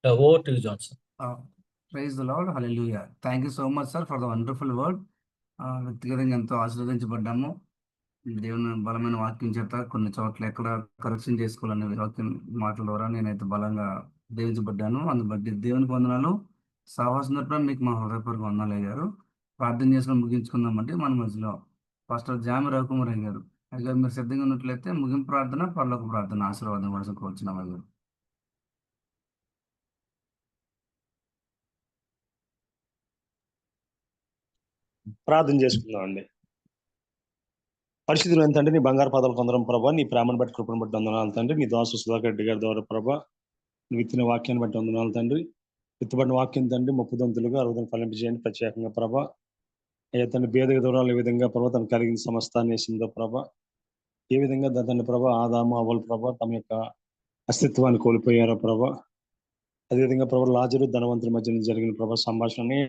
Over to you, Johnson. Praise the lord, hallelujah. Thank you so much sir for the wonderful word. వ్యక్తిగతంగా ఎంతో ఆశీర్వదించబడ్డాము. దేవుని బలమైన వాక్యం చేత కొన్ని చోట్ల ఎక్కడ కరెక్షన్ చేసుకోవాలనే వాక్యం మాటల ద్వారా నేనైతే బలంగా దీవించబడ్డాను. అందుకు బట్టి దేవునికి వందనాలు. సహవాసం మీకు మా హృదయపూర్వక వందనాలు అయ్యారు. ప్రార్థన చేసుకుని ముగించుకుందామంటే మన మధ్యలో పాస్టర్ జామి రవికుమార్ అయ్యారు. అయ్యారు మీరు సిద్ధంగా ఉన్నట్లయితే ముగింపు ప్రార్థన, పరలోక ప్రార్థన ఆశీర్వాదం కోసం కోరుచున్నాం అయ్యారు. ప్రార్థన చేసుకుందాం అండి. పరిస్థితులు ఏంటంటే నీ బంగారు పాదాలు కొందరం ప్రభా, నీ ప్రేమను బట్టి కృపను బట్టి వందనాలు తండ్రి. నీ దాసు సుధాకర్ రెడ్డి గారి ద్వారా ప్రభా, నువ్వు ఇచ్చిన వాక్యాన్ని బట్టి వందనాలు తండ్రి. విత్తబడిన వాక్యం తండ్రి 30 దంతులుగా 60 ఫలింపజేయండి ప్రత్యేకంగా ప్రభా. అయ్యా తండ్రి భేద దూరాలు ఏ విధంగా ప్రభా తను కలిగిన సమస్తాన్ని వేసిందో ప్రభా, ఏ విధంగా తండ్రి ప్రభా ఆదాము అవ్వలు ప్రభా తమ యొక్క అస్తిత్వాన్ని కోల్పోయారో ప్రభా, అదేవిధంగా ప్రభా లాజరు ధనవంతుల మధ్య జరిగిన ప్రభా సంభాషణ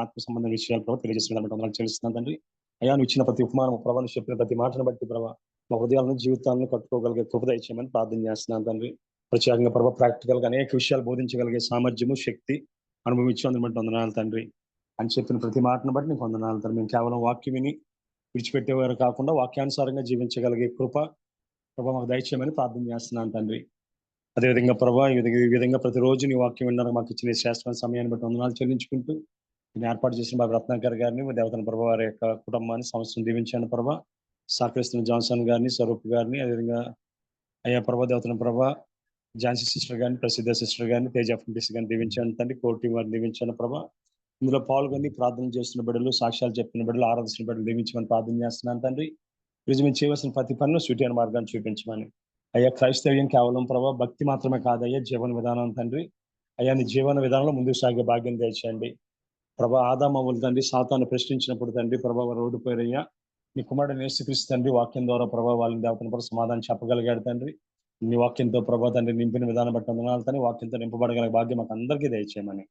ఆత్మ సంబంధ విషయాలు ప్రభావ తెలియజేస్తున్నారు తెలుస్తున్నాను తండ్రి. అయ్యా నువ్వు ఇచ్చిన ప్రతి ఉపమానం ప్రభావం చెప్పిన ప్రతి మాటను బట్టి ప్రభావ మా హృదయాలను జీవితాలను కట్టుకోగలిగే కృప దయచేయమని ప్రార్థన చేస్తున్నాను తండ్రి. ప్రత్యేకంగా ప్రభావ ప్రాక్టికల్ గా అనేక విషయాలు బోధించగలిగే సామర్థ్యము, శక్తి అనుభవించడం బట్టి వందనాలు తండ్రి. అని చెప్పిన ప్రతి మాటను బట్టి నీకు వందనాలు తండ్రి. మేము కేవలం వాక్యం విని విడిచిపెట్టేవారు కాకుండా వాక్యానుసారంగా జీవించగలిగే కృప ప్రభా మాకు దయచేయమని ప్రార్థన చేస్తున్నాను తండ్రి. అదేవిధంగా ప్రభా ఈ విధంగా ప్రతిరోజు నీ వాక్యం వినడానికి మాకు ఇచ్చిన శ్రేష్టమైన సమయాన్ని బట్టి వందనాలు చెల్లించుకుంటూ నేను ఏర్పాటు చేసిన బాబు రత్నాకర్ గారిని దేవతన ప్రభా వారి యొక్క కుటుంబాన్ని సంవత్సరం దీవించాను ప్రభా. సాకరిస్తున్న జాన్సన్ గారిని, స్వరూప్ గారిని, అదేవిధంగా అయ్యా ప్రభా దేవతన ప్రభా ఝాన్సీ సిస్టర్ గారిని, ప్రసిద్ధ సిస్టర్ గారిని, తేజ ఫంటిస్ గారిని దీవించాను తండ్రి. కోటి వారిని దీవించాను ప్రభా. ఇందులో పాల్గొని ప్రార్థన చేస్తున్న బిడ్డలు, సాక్ష్యాలు చెప్పిన బిడ్డలు, ఆరాధిస్తున్న బిడ్డలు దీవించమని ప్రార్థన చేస్తున్నాను తండ్రి. ఈరోజు మేము చేయవలసిన ప్రతి పనులు సూటి మార్గాన్ని చూపించమని. అయ్యా క్రైస్తవ్యం కేవలం ప్రభా భక్తి మాత్రమే కాదయ్యా, జీవన విధానం తండ్రి. అయ్యా నీ జీవన విధానంలో ముందుకు సాగే భాగ్యం దయచేయండి ప్రభా. ఆదామవులు తండ్రి సాతాను ప్రశ్నించినప్పుడు తండ్రి ప్రభా వారు ఓడిపోయారయ్యా. నీ కుమారుడు యేసుక్రీస్తు తండ్రి వాక్యం ద్వారా ప్రభా వాళ్ళని దేవతను కూడా సమాధానం చెప్పగలిగాడు తండ్రి. నీ వాక్యంతో ప్రభా తండ్రి నింపిన విధానం బట్టి వందనాలు తండ్రి. వాక్యంతో నింపబడగల భాగ్యం మాకు అందరికీ దయచేయమని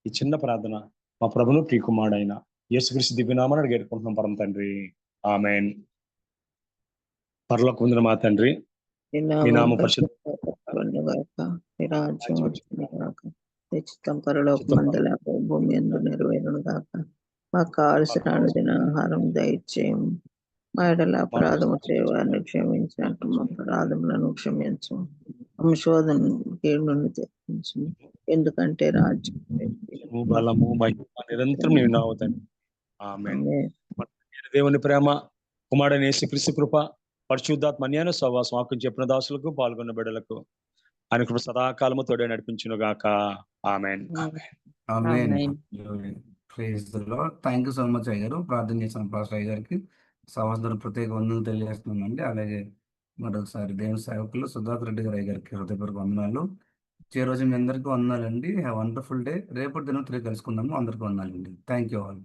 ఈ చిన్న ప్రార్థన మా ప్రభును ప్రియ కుమారుడైన యేసుక్రీస్తు దివ్యనామమున అడిగేటుకుంటున్నాం పరమ తండ్రి. ఆమేన్. పరలోకం ఉందిన మా తండ్రి, మీ నామం పరలోకమందల భూమి యందు నెరవేరును గాక. మాకు కావలసిన అనుదిన ఆహారం దయచేయం. మా ఎడల అపరాధము చేయవారిని క్షమించినట్టు మా అపరాధములను క్షమించు. శోధన కీడు నుండి తెప్పించు. ఎందుకంటే రాజ్యం, బలము, మహిమ నిరంతరం నీవు నావు తండ్రి. ఆమేన్. దేవుని ప్రేమ, కుమారుడైన యేసుక్రీస్తు కృప, పరిశుద్ధాత్మ అన్యాయ సహవాసం వాక్యం చెప్పిన దాసులకు పాల్గొన్న బిడ్డలకు ఆయన కృప సదాకాలము తోడే నడిపించును గాక. Amen. Praise the Lord. Thank you so much అయ్య గారు. ప్రార్థన చేసిన పాస్టర్ అయ్య గారికి సహోదరు ప్రత్యేక వందనలు తెలియజేస్తున్నానండి. అలాగే మరొకసారి దేవుని సేవకులు సుధాకర్ రెడ్డి గారు అయ్య గారికి హృదయపూర్వక వందనాలు. ఈ రోజు మీ అందరికీ వందనాలండి. Have wonderful day. రేపటి దినం తిరిగి కలుసుకుందాము. అందరికీ వందనాలండి. Thank you all.